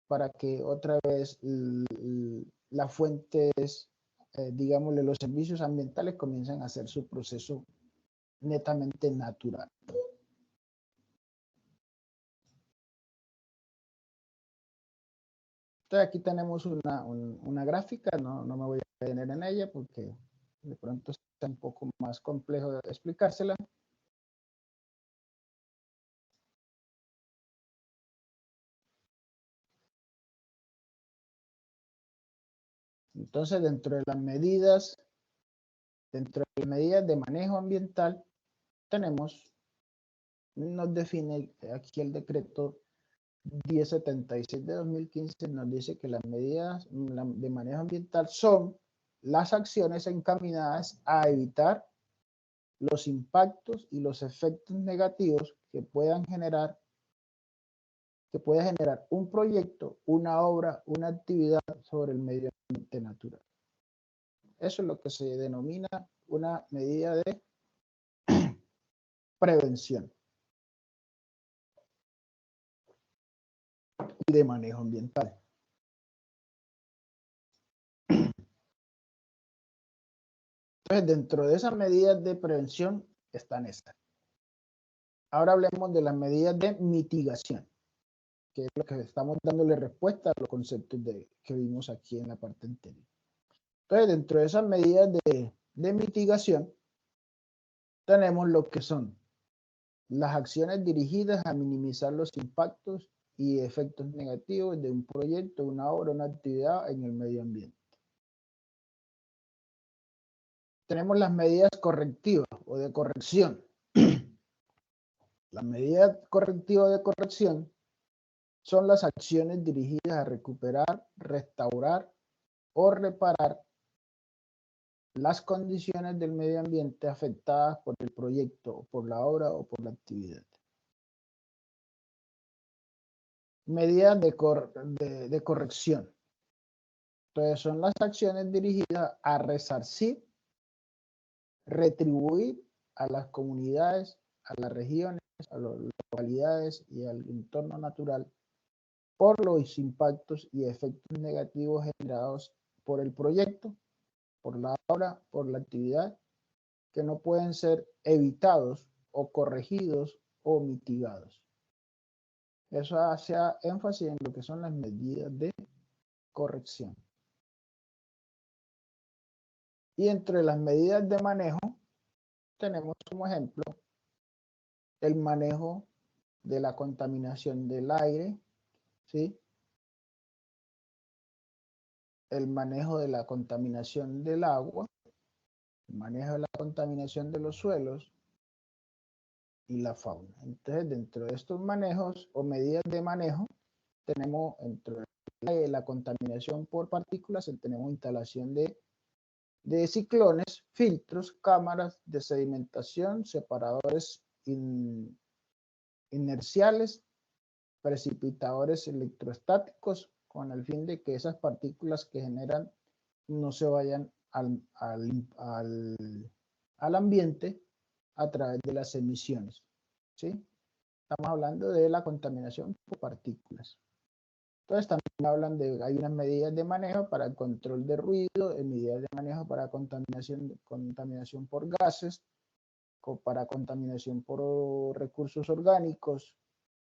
para que otra vez las fuentes, digámosle, los servicios ambientales comiencen a hacer su proceso netamente natural. Entonces aquí tenemos una gráfica, no me voy a detener en ella porque de pronto está un poco más complejo de explicársela. Entonces, dentro de las medidas de manejo ambiental, nos define aquí el decreto 1076 de 2015, nos dice que las medidas de manejo ambiental son las acciones encaminadas a evitar los impactos y los efectos negativos que pueda generar un proyecto, una obra, una actividad sobre el medio ambiente natural. Eso es lo que se denomina una medida de prevención y de manejo ambiental. Entonces, dentro de esas medidas de prevención están estas. Ahora hablemos de las medidas de mitigación, que es lo que estamos dándole respuesta a los conceptos que vimos aquí en la parte anterior. Entonces, dentro de esas medidas de mitigación, tenemos lo que son las acciones dirigidas a minimizar los impactos y efectos negativos de un proyecto, una obra, una actividad en el medio ambiente. Tenemos las medidas correctivas o de corrección. Las medidas correctivas de corrección son las acciones dirigidas a recuperar, restaurar o reparar las condiciones del medio ambiente afectadas por el proyecto, por la obra o por la actividad. Medidas de corrección. Entonces son las acciones dirigidas a resarcir, retribuir a las comunidades, a las regiones, a las localidades y al entorno natural por los impactos y efectos negativos generados por el proyecto, por la obra, por la actividad, que no pueden ser evitados o corregidos o mitigados. Eso hace énfasis en lo que son las medidas de corrección. Y entre las medidas de manejo tenemos como ejemplo el manejo de la contaminación del aire, ¿sí? El manejo de la contaminación del agua, el manejo de la contaminación de los suelos y la fauna. Entonces, dentro de estos manejos o medidas de manejo, tenemos dentro de la contaminación por partículas, tenemos instalación de ciclones, filtros, cámaras de sedimentación, separadores inerciales, precipitadores electrostáticos, con el fin de que esas partículas que generan no se vayan al ambiente a través de las emisiones, ¿sí? Estamos hablando de la contaminación por partículas. Entonces también hablan de, hay unas medidas de manejo para el control de ruido, medidas de manejo para contaminación por gases, para contaminación por recursos orgánicos,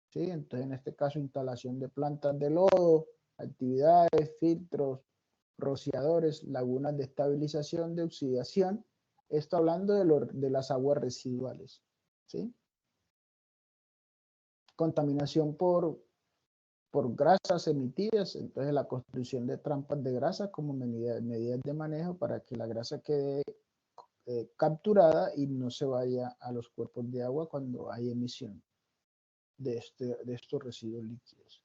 ¿sí? Entonces en este caso instalación de plantas de lodo, actividades, filtros, rociadores, lagunas de estabilización, de oxidación. Esto hablando de las aguas residuales, ¿sí? Contaminación por grasas emitidas, entonces la construcción de trampas de grasa como medidas de manejo para que la grasa quede capturada y no se vaya a los cuerpos de agua cuando hay emisión de estos residuos líquidos.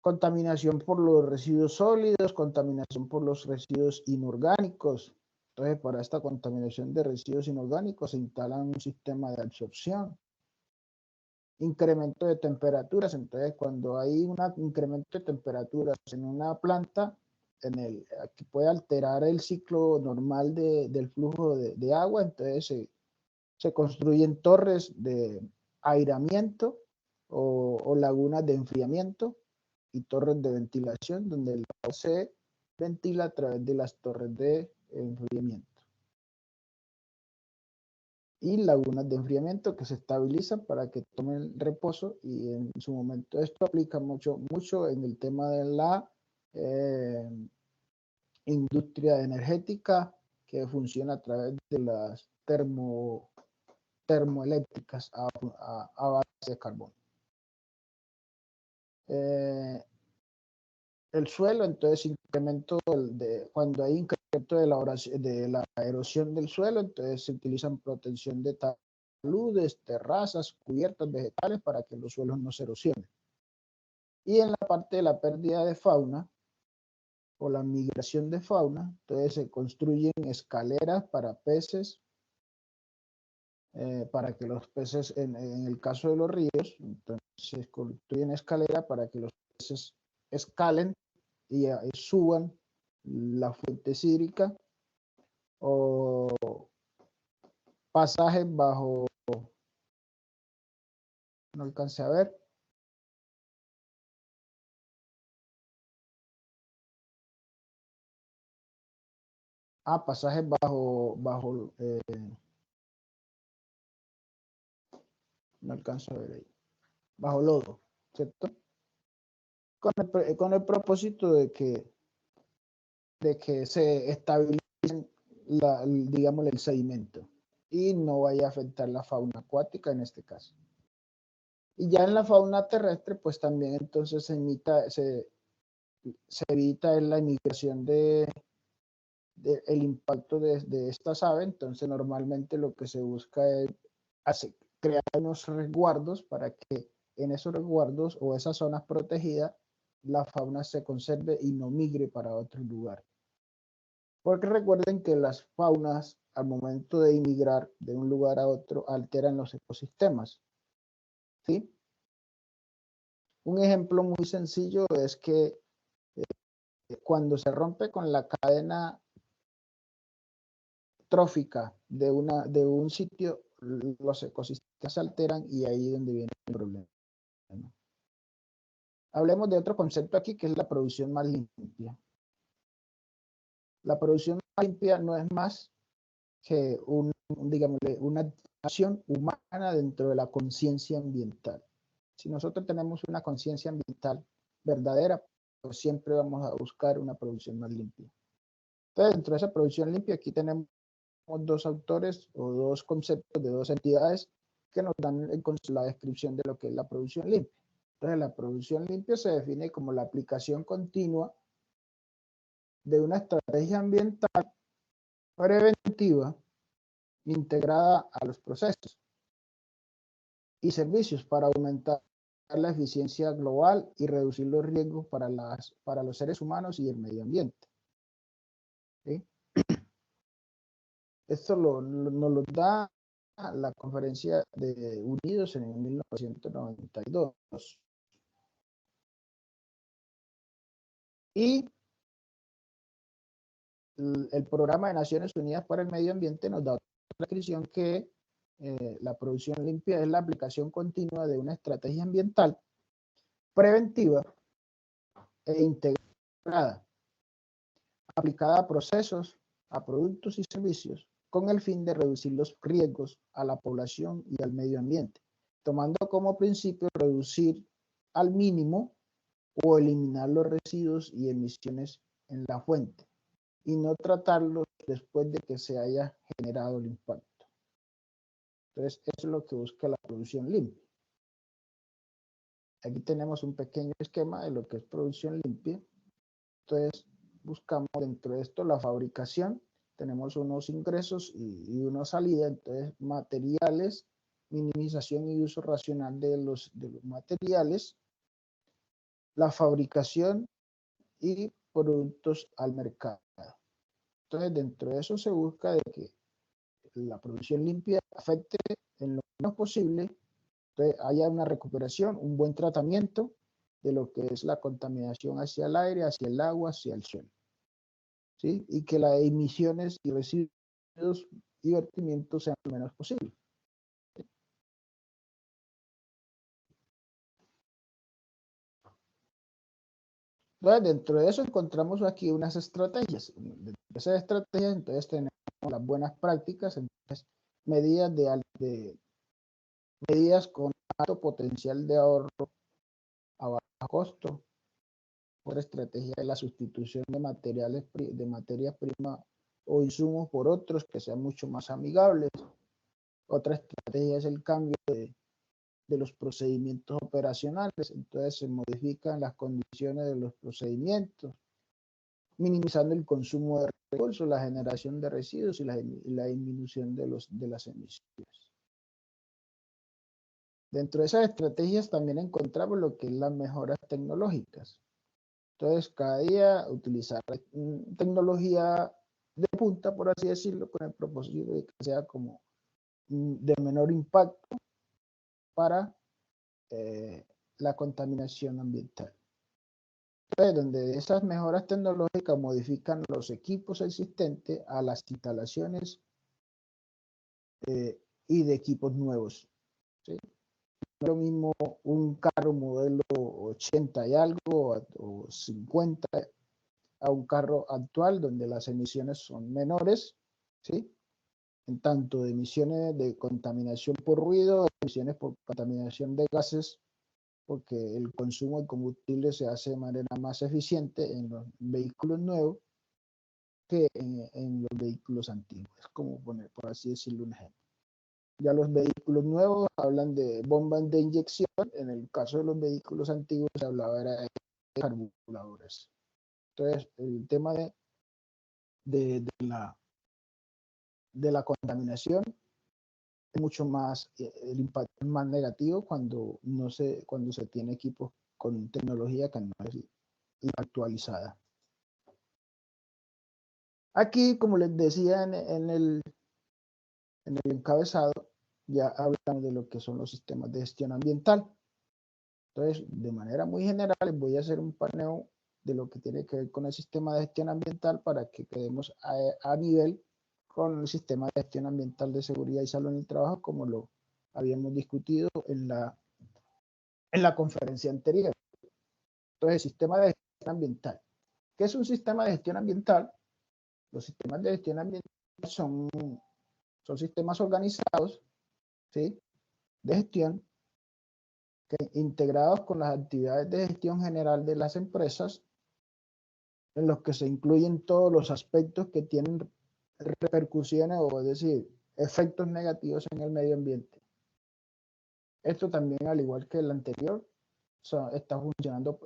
Contaminación por los residuos sólidos, contaminación por los residuos inorgánicos. Entonces, para esta contaminación de residuos inorgánicos se instala un sistema de absorción. Incremento de temperaturas. Entonces, cuando hay un incremento de temperaturas en una planta, que puede alterar el ciclo normal del flujo de agua, entonces se construyen torres de aireamiento o lagunas de enfriamiento y torres de ventilación, donde el agua se ventila a través de las torres de enfriamiento. Y lagunas de enfriamiento que se estabilizan para que tomen reposo, y en su momento esto aplica mucho en el tema de la industria energética que funciona a través de las termoeléctricas a base de carbón. El suelo, entonces incremento cuando hay incremento de la erosión del suelo, entonces se utilizan protección de taludes, terrazas, cubiertas vegetales para que los suelos no se erosionen. Y en la parte de la pérdida de fauna, o la migración de fauna. Entonces se construyen escaleras para peces, para que los peces, en el caso de los ríos, entonces se construyen escaleras para que los peces escalen y suban la fuente hídrica, o pasajes bajo, no alcancé a ver, pasajes no alcanzo a ver ahí, bajo lodo, ¿cierto? Con el propósito de que se estabilice digamos, el sedimento y no vaya a afectar la fauna acuática en este caso. Y ya en la fauna terrestre, pues también entonces se evita la emigración el impacto de estas aves. Entonces normalmente lo que se busca es crear unos resguardos para que en esos resguardos o esas zonas protegidas la fauna se conserve y no migre para otro lugar. Porque recuerden que las faunas al momento de emigrar de un lugar a otro alteran los ecosistemas, ¿sí? Un ejemplo muy sencillo es que cuando se rompe con la cadena trófica de un sitio, los ecosistemas se alteran y ahí es donde viene el problema. Hablemos de otro concepto aquí, que es la producción más limpia. La producción más limpia no es más que digámosle, una acción humana dentro de la conciencia ambiental. Si nosotros tenemos una conciencia ambiental verdadera, pues siempre vamos a buscar una producción más limpia. Entonces, dentro de esa producción limpia, aquí tenemos dos autores o dos conceptos de dos entidades que nos dan la descripción de lo que es la producción limpia. Entonces, la producción limpia se define como la aplicación continua de una estrategia ambiental preventiva integrada a los procesos y servicios para aumentar la eficiencia global y reducir los riesgos para los seres humanos y el medio ambiente. ¿Sí? Esto nos lo da la Conferencia de Unidos en el 1992. Y el Programa de Naciones Unidas para el Medio Ambiente nos da otra descripción que la producción limpia es la aplicación continua de una estrategia ambiental preventiva e integrada, aplicada a procesos, a productos y servicios, con el fin de reducir los riesgos a la población y al medio ambiente, tomando como principio reducir al mínimo o eliminar los residuos y emisiones en la fuente, y no tratarlos después de que se haya generado el impacto. Entonces, eso es lo que busca la producción limpia. Aquí tenemos un pequeño esquema de lo que es producción limpia. Entonces, buscamos dentro de esto la fabricación, tenemos unos ingresos y una salida. Entonces, materiales, minimización y uso racional de los materiales, la fabricación y productos al mercado. Entonces, dentro de eso se busca de que la producción limpia afecte en lo menos posible, entonces haya una recuperación, un buen tratamiento de lo que es la contaminación hacia el aire, hacia el agua, hacia el suelo, ¿sí? Y que las emisiones y residuos y vertimientos sean lo menos posible. Entonces, dentro de eso encontramos aquí unas estrategias. Dentro de esas estrategias, entonces tenemos las buenas prácticas, entonces medidas medidas con alto potencial de ahorro a bajo costo. Otra estrategia es la sustitución de materias primas o insumos por otros que sean mucho más amigables. Otra estrategia es el cambio de los procedimientos operacionales. Entonces se modifican las condiciones de los procedimientos, minimizando el consumo de recursos, la generación de residuos y la disminución de las emisiones. Dentro de esas estrategias también encontramos lo que es las mejoras tecnológicas. Entonces, cada día utilizar tecnología de punta, por así decirlo, con el propósito de que sea como de menor impacto para la contaminación ambiental. Entonces, donde esas mejoras tecnológicas modifican los equipos existentes a las instalaciones y de equipos nuevos, ¿sí? No es lo mismo un carro modelo 80 y algo o 50 a un carro actual donde las emisiones son menores, ¿sí? En tanto de emisiones de contaminación por ruido, emisiones por contaminación de gases, porque el consumo de combustible se hace de manera más eficiente en los vehículos nuevos que en los vehículos antiguos. Es como poner, por así decirlo, un ejemplo. Ya los vehículos nuevos hablan de bombas de inyección, en el caso de los vehículos antiguos se hablaba de carburadores. Entonces, el tema de la contaminación es mucho más, el impacto es más negativo cuando se tiene equipos con tecnología que no es actualizada. Aquí, como les decía en el encabezado, ya hablamos de lo que son los sistemas de gestión ambiental. Entonces, de manera muy general, les voy a hacer un paneo de lo que tiene que ver con el sistema de gestión ambiental para que quedemos a nivel con el sistema de gestión ambiental de seguridad y salud en el trabajo, como lo habíamos discutido en la conferencia anterior. Entonces, el sistema de gestión ambiental. ¿Qué es un sistema de gestión ambiental? Los sistemas de gestión ambiental son sistemas organizados, ¿sí?, de gestión integrados con las actividades de gestión general de las empresas, en los que se incluyen todos los aspectos que tienen repercusiones, o es decir, efectos negativos en el medio ambiente. Esto también, al igual que el anterior, está funcionando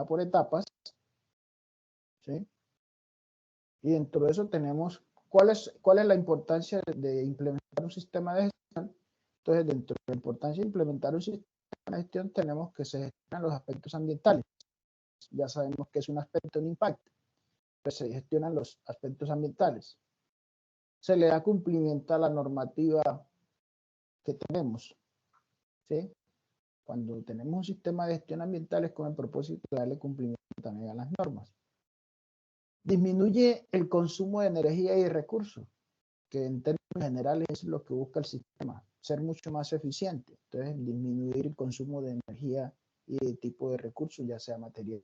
por etapas, ¿sí? Y dentro de eso tenemos cuál es la importancia de implementar un sistema de gestión. Entonces, dentro de la importancia de implementar un sistema de gestión, tenemos que se gestionan los aspectos ambientales. Ya sabemos que es un aspecto, un impacto. Pues se gestionan los aspectos ambientales. Se le da cumplimiento a la normativa que tenemos, ¿sí? Cuando tenemos un sistema de gestión ambiental es con el propósito de darle cumplimiento también a las normas. Disminuye el consumo de energía y recursos, que en términos generales es lo que busca el sistema, ser mucho más eficiente. Entonces, disminuir el consumo de energía y de tipo de recursos, ya sea materia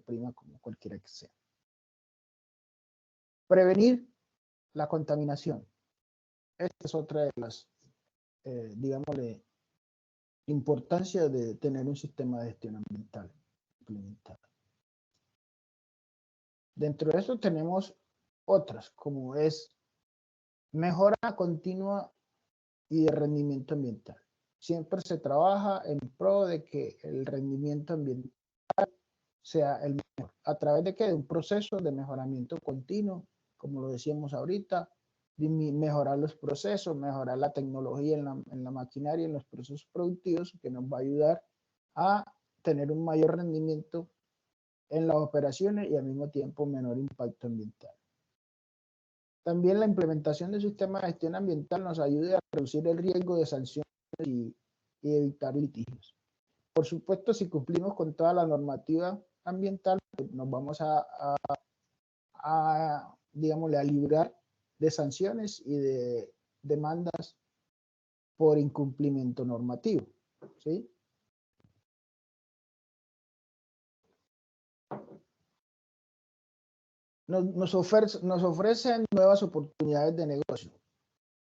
prima, como cualquiera que sea. Prevenir la contaminación. Esta es otra de las, digámosle, importancia de tener un sistema de gestión ambiental implementado. Dentro de eso tenemos otras, como es mejora continua y de rendimiento ambiental. Siempre se trabaja en pro de que el rendimiento ambiental sea el mejor. ¿A través de qué? De un proceso de mejoramiento continuo, como lo decíamos ahorita, mejorar los procesos, mejorar la tecnología en la maquinaria, en los procesos productivos, que nos va a ayudar a tener un mayor rendimiento en las operaciones y al mismo tiempo menor impacto ambiental. También la implementación del sistema de gestión ambiental nos ayuda a reducir el riesgo de sanciones y evitar litigios. Por supuesto, si cumplimos con toda la normativa ambiental, pues nos vamos digámosle, a librar de sanciones y de demandas por incumplimiento normativo, ¿sí? Nos ofrecen nuevas oportunidades de negocio.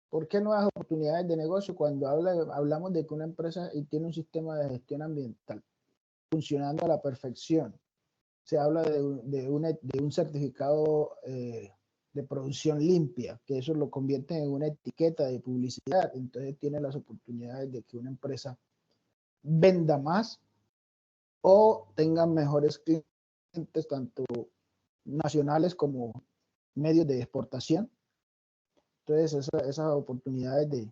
¿Por qué nuevas oportunidades de negocio? Cuando hablamos de que una empresa tiene un sistema de gestión ambiental funcionando a la perfección, se habla de un certificado de producción limpia, que eso lo convierte en una etiqueta de publicidad. Entonces tiene las oportunidades de que una empresa venda más o tenga mejores clientes, tanto nacionales como medios de exportación. Entonces esas oportunidades de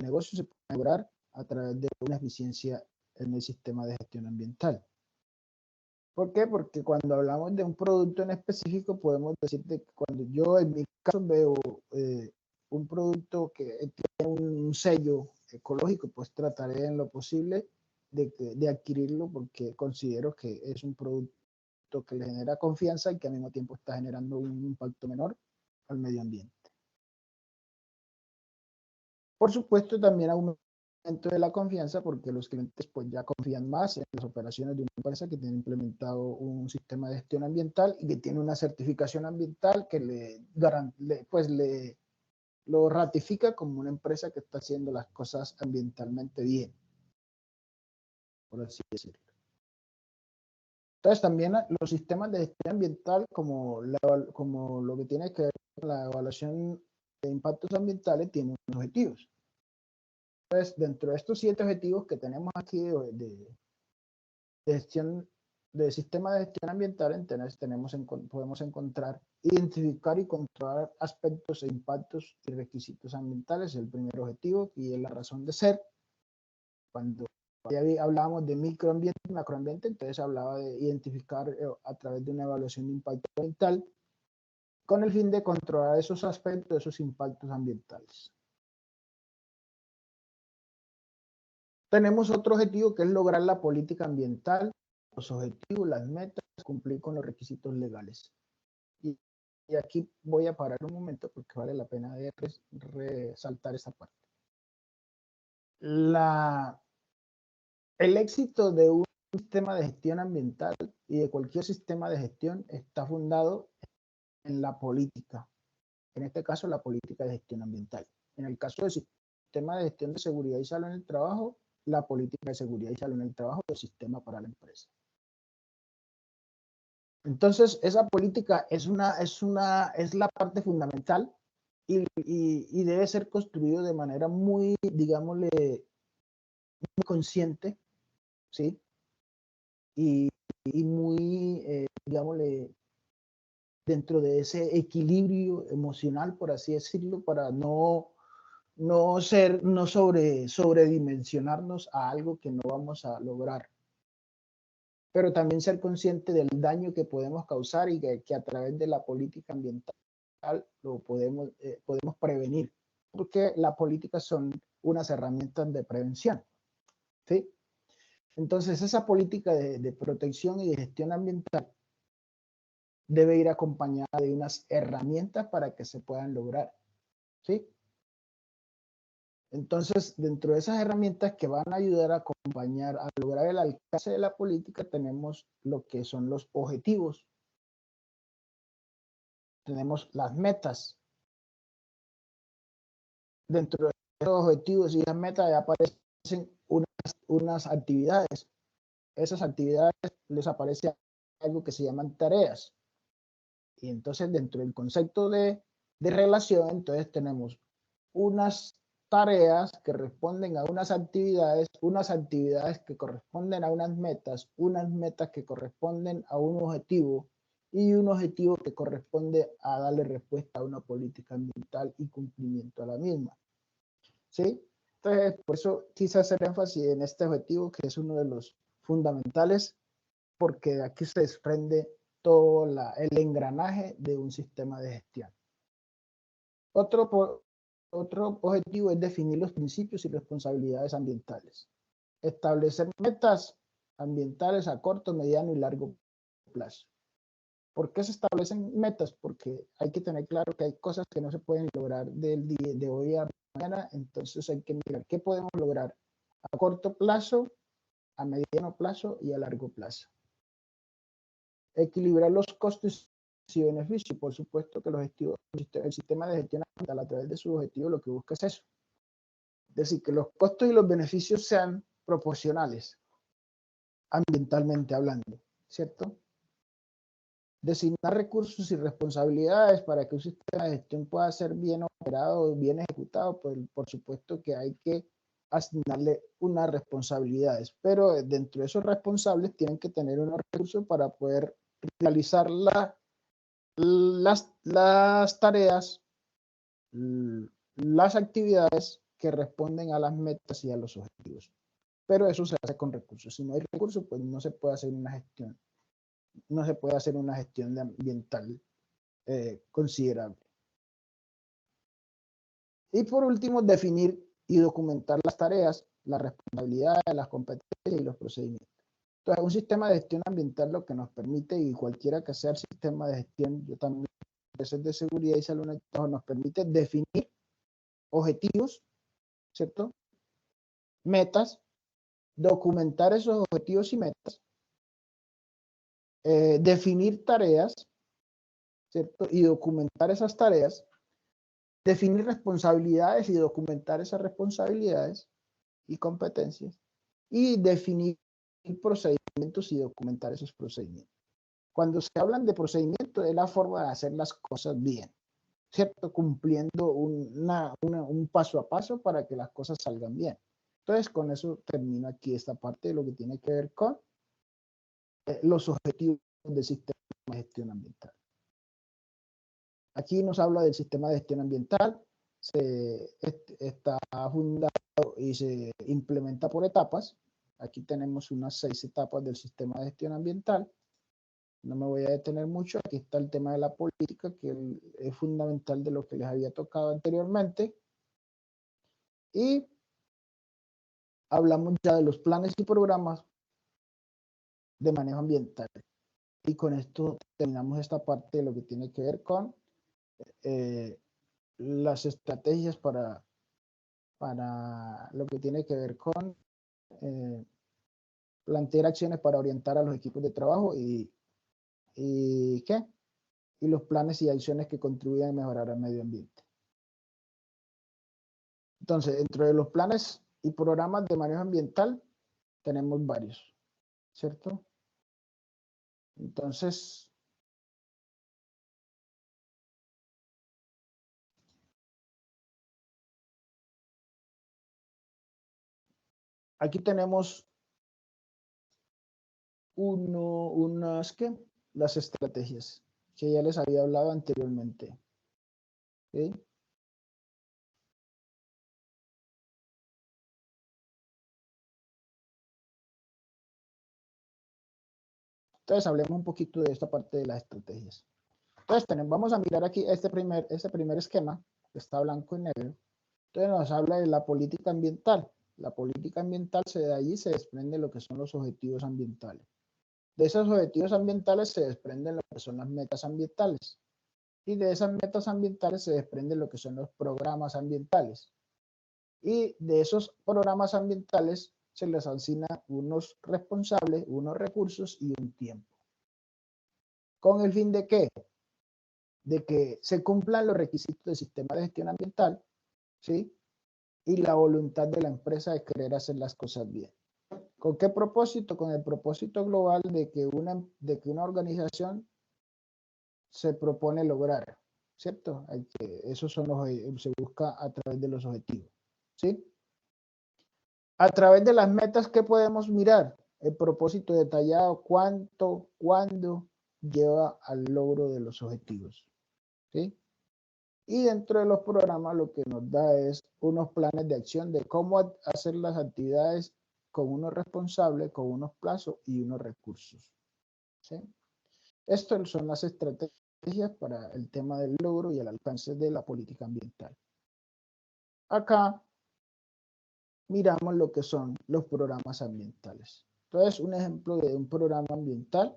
negocio se pueden lograr a través de una eficiencia en el sistema de gestión ambiental. ¿Por qué? Porque cuando hablamos de un producto en específico, podemos decir que cuando yo en mi caso veo un producto que tiene un sello ecológico, pues trataré en lo posible de adquirirlo porque considero que es un producto que le genera confianza y que al mismo tiempo está generando un impacto menor al medio ambiente. Por supuesto, también aumento de la confianza porque los clientes pues ya confían más en las operaciones de una empresa que tiene implementado un sistema de gestión ambiental y que tiene una certificación ambiental que le lo ratifica como una empresa que está haciendo las cosas ambientalmente bien, por así decirlo. Entonces también los sistemas de gestión ambiental como lo que tiene que ver con la evaluación de impactos ambientales tienen unos objetivos. Entonces, dentro de estos 7 objetivos que tenemos aquí de gestión de sistema de gestión ambiental, entonces podemos encontrar, identificar y controlar aspectos e impactos y requisitos ambientales, el primer objetivo, y es la razón de ser. Cuando ya hablábamos de microambiente y macroambiente, entonces hablaba de identificar a través de una evaluación de impacto ambiental con el fin de controlar esos aspectos, esos impactos ambientales. Tenemos otro objetivo que es lograr la política ambiental, los objetivos, las metas, cumplir con los requisitos legales. Y aquí voy a parar un momento porque vale la pena resaltar esta parte. El éxito de un sistema de gestión ambiental y de cualquier sistema de gestión está fundado en la política. En este caso, la política de gestión ambiental. En el caso del sistema de gestión de seguridad y salud en el trabajo, la política de seguridad y salud en el trabajo y el sistema para la empresa. Entonces, esa política es la parte fundamental y debe ser construido de manera muy, digámosle, muy consciente, ¿sí? Y muy, digámosle, dentro de ese equilibrio emocional, por así decirlo, para no sobredimensionarnos a algo que no vamos a lograr. Pero también ser consciente del daño que podemos causar y que a través de la política ambiental lo podemos prevenir, porque las políticas son unas herramientas de prevención, ¿sí? Entonces, esa política de protección y de gestión ambiental debe ir acompañada de unas herramientas para que se puedan lograr, ¿sí? Entonces, dentro de esas herramientas que van a ayudar a acompañar a lograr el alcance de la política, tenemos lo que son los objetivos, tenemos las metas. Dentro de esos objetivos y las metas ya aparecen unas actividades. Esas actividades les aparece algo que se llaman tareas. Y entonces dentro del concepto de relación, entonces tenemos unas tareas que responden a unas actividades que corresponden a unas metas que corresponden a un objetivo y un objetivo que corresponde a darle respuesta a una política ambiental y cumplimiento a la misma. ¿Sí? Entonces, por eso quise hacer énfasis en este objetivo que es uno de los fundamentales porque de aquí se desprende todo el engranaje de un sistema de gestión. Otro objetivo es definir los principios y responsabilidades ambientales. Establecer metas ambientales a corto, mediano y largo plazo. ¿Por qué se establecen metas? Porque hay que tener claro que hay cosas que no se pueden lograr de hoy a mañana, entonces hay que mirar qué podemos lograr a corto plazo, a mediano plazo y a largo plazo. Equilibrar los costos y beneficios. Por supuesto que el sistema de gestión ambiental a través de sus objetivos lo que busca es eso. Es decir, que los costos y los beneficios sean proporcionales, ambientalmente hablando, ¿cierto? Designar recursos y responsabilidades para que un sistema de gestión pueda ser bien operado, bien ejecutado, pues por supuesto que hay que asignarle unas responsabilidades, pero dentro de esos responsables tienen que tener unos recursos para poder realizar las tareas, las actividades que responden a las metas y a los objetivos. Pero eso se hace con recursos. Si no hay recursos, pues no se puede hacer una gestión no se puede hacer una gestión ambiental considerable. Y por último, definir y documentar las tareas, las responsabilidades, las competencias y los procedimientos. Entonces, un sistema de gestión ambiental lo que nos permite, y cualquiera que sea el sistema de gestión, yo también, empresas de seguridad y salud en el trabajo, nos permite definir objetivos, ¿cierto? Metas, documentar esos objetivos y metas, definir tareas, ¿cierto? Y documentar esas tareas, definir responsabilidades y documentar esas responsabilidades y competencias, y definir procedimientos y documentar esos procedimientos. Cuando se hablan de procedimientos, es la forma de hacer las cosas bien, ¿cierto? Cumpliendo un paso a paso para que las cosas salgan bien. Entonces, con eso termino aquí esta parte de lo que tiene que ver con los objetivos del sistema de gestión ambiental. Aquí nos habla del sistema de gestión ambiental, está fundado y se implementa por etapas. Aquí tenemos unas 6 etapas del sistema de gestión ambiental. No me voy a detener mucho. Aquí está el tema de la política, que es fundamental de lo que les había tocado anteriormente. Y hablamos ya de los planes y programas de manejo ambiental. Y con esto terminamos esta parte de lo que tiene que ver con las estrategias para lo que tiene que ver con plantear acciones para orientar a los equipos de trabajo y ¿qué? Y los planes y acciones que contribuyan a mejorar el medio ambiente. Entonces, dentro de los planes y programas de manejo ambiental, tenemos varios, ¿cierto? Entonces, aquí tenemos las estrategias que ya les había hablado anteriormente. ¿Sí? Entonces, hablemos un poquito de esta parte de las estrategias. Entonces, vamos a mirar aquí este primer esquema, que está blanco y negro. Entonces, nos habla de la política ambiental. La política ambiental de allí se desprende lo que son los objetivos ambientales. De esos objetivos ambientales se desprenden lo que son las metas ambientales. Y de esas metas ambientales se desprenden lo que son los programas ambientales. Y de esos programas ambientales se les asigna unos responsables, unos recursos y un tiempo. ¿Con el fin de qué? De que se cumplan los requisitos del sistema de gestión ambiental, ¿sí? Y la voluntad de la empresa de querer hacer las cosas bien. ¿Con qué propósito? Con el propósito global de que una organización se propone lograr, ¿cierto? Esos son se busca a través de los objetivos, ¿sí? A través de las metas, ¿qué podemos mirar? El propósito detallado, cuánto, cuándo lleva al logro de los objetivos, ¿sí? Y dentro de los programas lo que nos da es unos planes de acción de cómo hacer las actividades con unos responsables, con unos plazos y unos recursos, ¿sí? Estas son las estrategias para el tema del logro y el alcance de la política ambiental. Acá miramos lo que son los programas ambientales. Entonces, un ejemplo de un programa ambiental,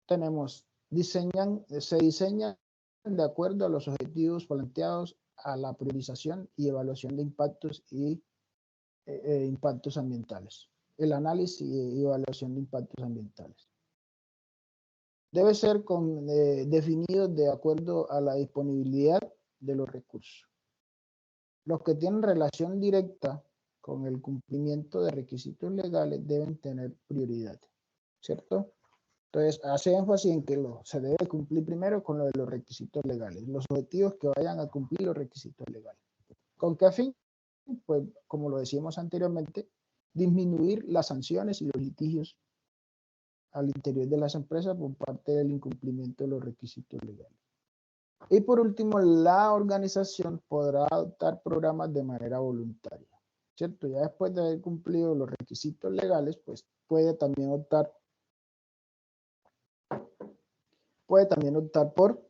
tenemos, se diseñan de acuerdo a los objetivos planteados a la priorización y evaluación de impactos y impactos ambientales. El análisis y evaluación de impactos ambientales. Debe ser definido de acuerdo a la disponibilidad de los recursos. Los que tienen relación directa con el cumplimiento de requisitos legales deben tener prioridad, ¿cierto? Entonces, hace énfasis en que se debe cumplir primero con lo de los requisitos legales, los objetivos que vayan a cumplir los requisitos legales. ¿Con qué fin? Pues, como lo decíamos anteriormente, disminuir las sanciones y los litigios al interior de las empresas por parte del incumplimiento de los requisitos legales. Y por último, la organización podrá adoptar programas de manera voluntaria, ¿cierto? Ya después de haber cumplido los requisitos legales, pues puede también optar Puede también optar por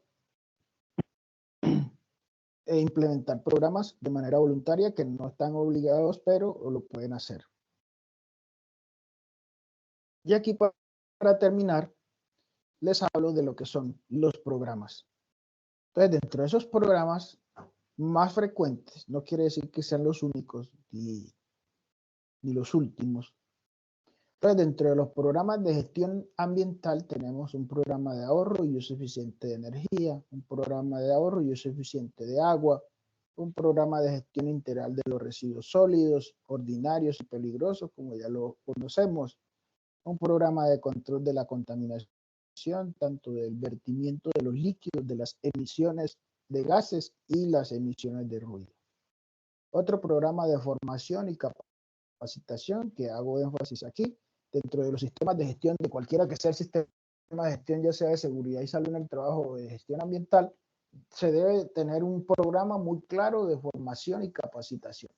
implementar programas de manera voluntaria que no están obligados, pero lo pueden hacer. Y aquí para terminar, les hablo de lo que son los programas. Entonces, dentro de esos programas más frecuentes, no quiere decir que sean los únicos ni los últimos. Entonces, dentro de los programas de gestión ambiental tenemos un programa de ahorro y uso eficiente de energía, un programa de ahorro y uso eficiente de agua, un programa de gestión integral de los residuos sólidos, ordinarios y peligrosos, como ya lo conocemos, un programa de control de la contaminación, tanto del vertimiento de los líquidos, de las emisiones de gases y las emisiones de ruido. Otro programa de formación y capacitación, que hago énfasis aquí, dentro de los sistemas de gestión de cualquiera que sea el sistema de gestión, ya sea de seguridad y salud en el trabajo o de gestión ambiental, se debe tener un programa muy claro de formación y capacitación,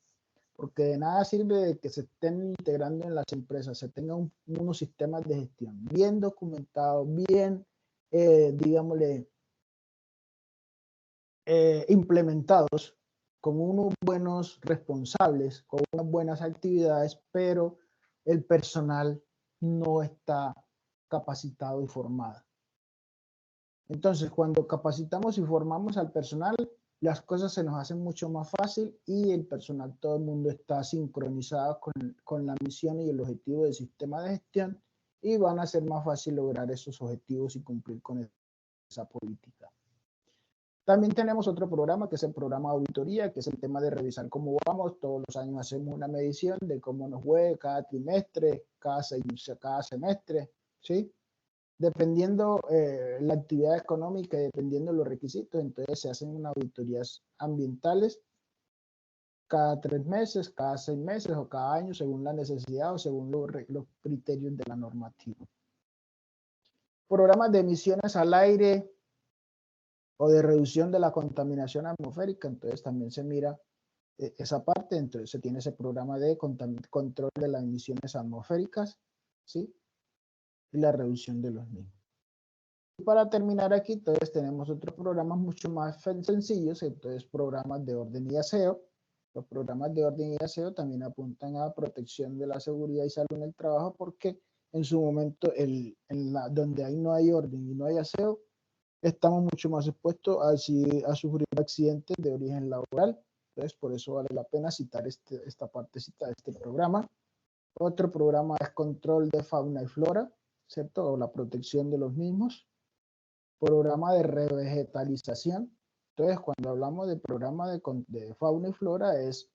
porque de nada sirve de que se estén integrando en las empresas, se tengan unos sistemas de gestión bien documentados, bien, digámosle, implementados, con unos buenos responsables, con unas buenas actividades, pero el personal no está capacitado y formado. Entonces, cuando capacitamos y formamos al personal, las cosas se nos hacen mucho más fácil y el personal, todo el mundo está sincronizado con la misión y el objetivo del sistema de gestión y van a ser más fácil lograr esos objetivos y cumplir con esa política. También tenemos otro programa que es el programa de auditoría, que es el tema de revisar cómo vamos. Todos los años hacemos una medición de cómo nos fue cada trimestre, cada semestre, ¿sí? Dependiendo la actividad económica y dependiendo los requisitos, entonces se hacen unas auditorías ambientales cada 3 meses, cada 6 meses o cada año, según la necesidad o según los criterios de la normativa. Programas de emisiones al aire o de reducción de la contaminación atmosférica, entonces también se mira esa parte, entonces se tiene ese programa de control de las emisiones atmosféricas, ¿sí? Y la reducción de los mismos. Y para terminar aquí, entonces tenemos otros programas mucho más sencillos, entonces programas de orden y aseo. Los programas de orden y aseo también apuntan a protección de la seguridad y salud en el trabajo porque en su momento donde ahí no hay orden y no hay aseo, estamos mucho más expuestos a sufrir accidentes de origen laboral. Entonces, por eso vale la pena citar esta partecita de este programa. Otro programa es control de fauna y flora, ¿cierto? O la protección de los mismos. Programa de revegetalización. Entonces, cuando hablamos de programa de fauna y flora, es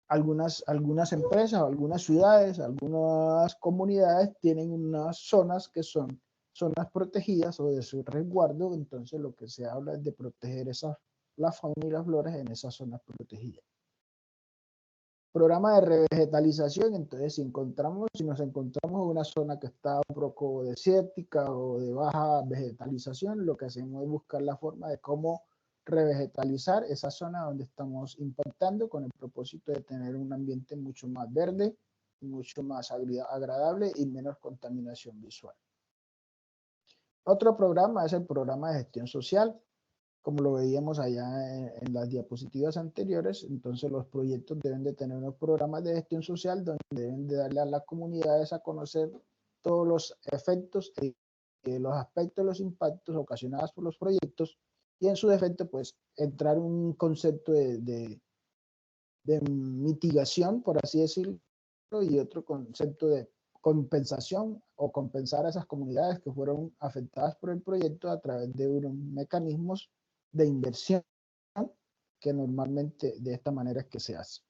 algunas empresas, algunas ciudades, algunas comunidades tienen unas zonas que son zonas protegidas o de su resguardo, entonces lo que se habla es de proteger la fauna y las flores en esas zonas protegidas. Programa de revegetalización, entonces si nos encontramos en una zona que está un poco desértica o de baja vegetalización, lo que hacemos es buscar la forma de cómo revegetalizar esa zona donde estamos impactando con el propósito de tener un ambiente mucho más verde, mucho más agradable y menos contaminación visual. Otro programa es el programa de gestión social. Como lo veíamos allá en las diapositivas anteriores, entonces los proyectos deben de tener unos programas de gestión social donde deben de darle a las comunidades a conocer todos los efectos, los aspectos, los impactos ocasionados por los proyectos y en su defecto pues entrar un concepto de mitigación, por así decirlo, y otro concepto de compensación o compensar a esas comunidades que fueron afectadas por el proyecto a través de unos mecanismos de inversión que normalmente de esta manera es que se hace.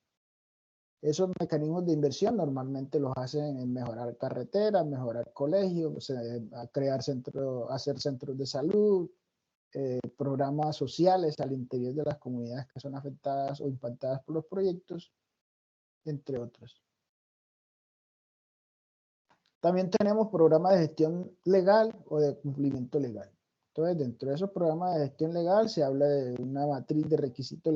Esos mecanismos de inversión normalmente los hacen en mejorar carreteras, mejorar colegios, hacer centros de salud, programas sociales al interior de las comunidades que son afectadas o impactadas por los proyectos, entre otros. También tenemos programas de gestión legal o de cumplimiento legal. Entonces, dentro de esos programas de gestión legal se habla de una matriz de requisitos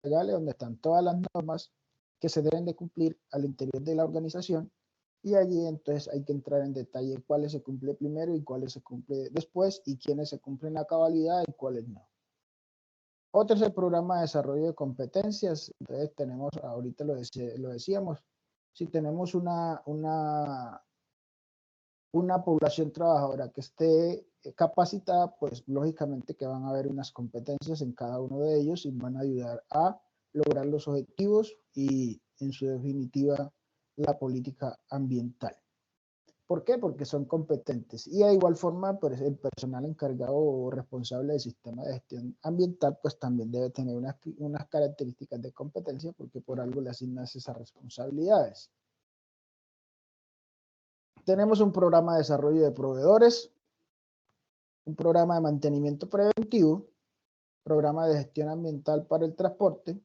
legales donde están todas las normas que se deben de cumplir al interior de la organización Y allí entonces hay que entrar en detalle cuáles se cumple primero y cuáles se cumple después y quiénes se cumplen a cabalidad y cuáles no. Otro es el programa de desarrollo de competencias. Entonces tenemos, ahorita lo decíamos, si tenemos una población trabajadora que esté capacitada, pues lógicamente que van a haber unas competencias en cada uno de ellos y van a ayudar a lograr los objetivos y en su definitiva la política ambiental. ¿Por qué? Porque son competentes. Y de igual forma, pues, el personal encargado o responsable del sistema de gestión ambiental, pues también debe tener unas características de competencia porque por algo le asignas esas responsabilidades. Tenemos un programa de desarrollo de proveedores, un programa de mantenimiento preventivo, programa de gestión ambiental para el transporte.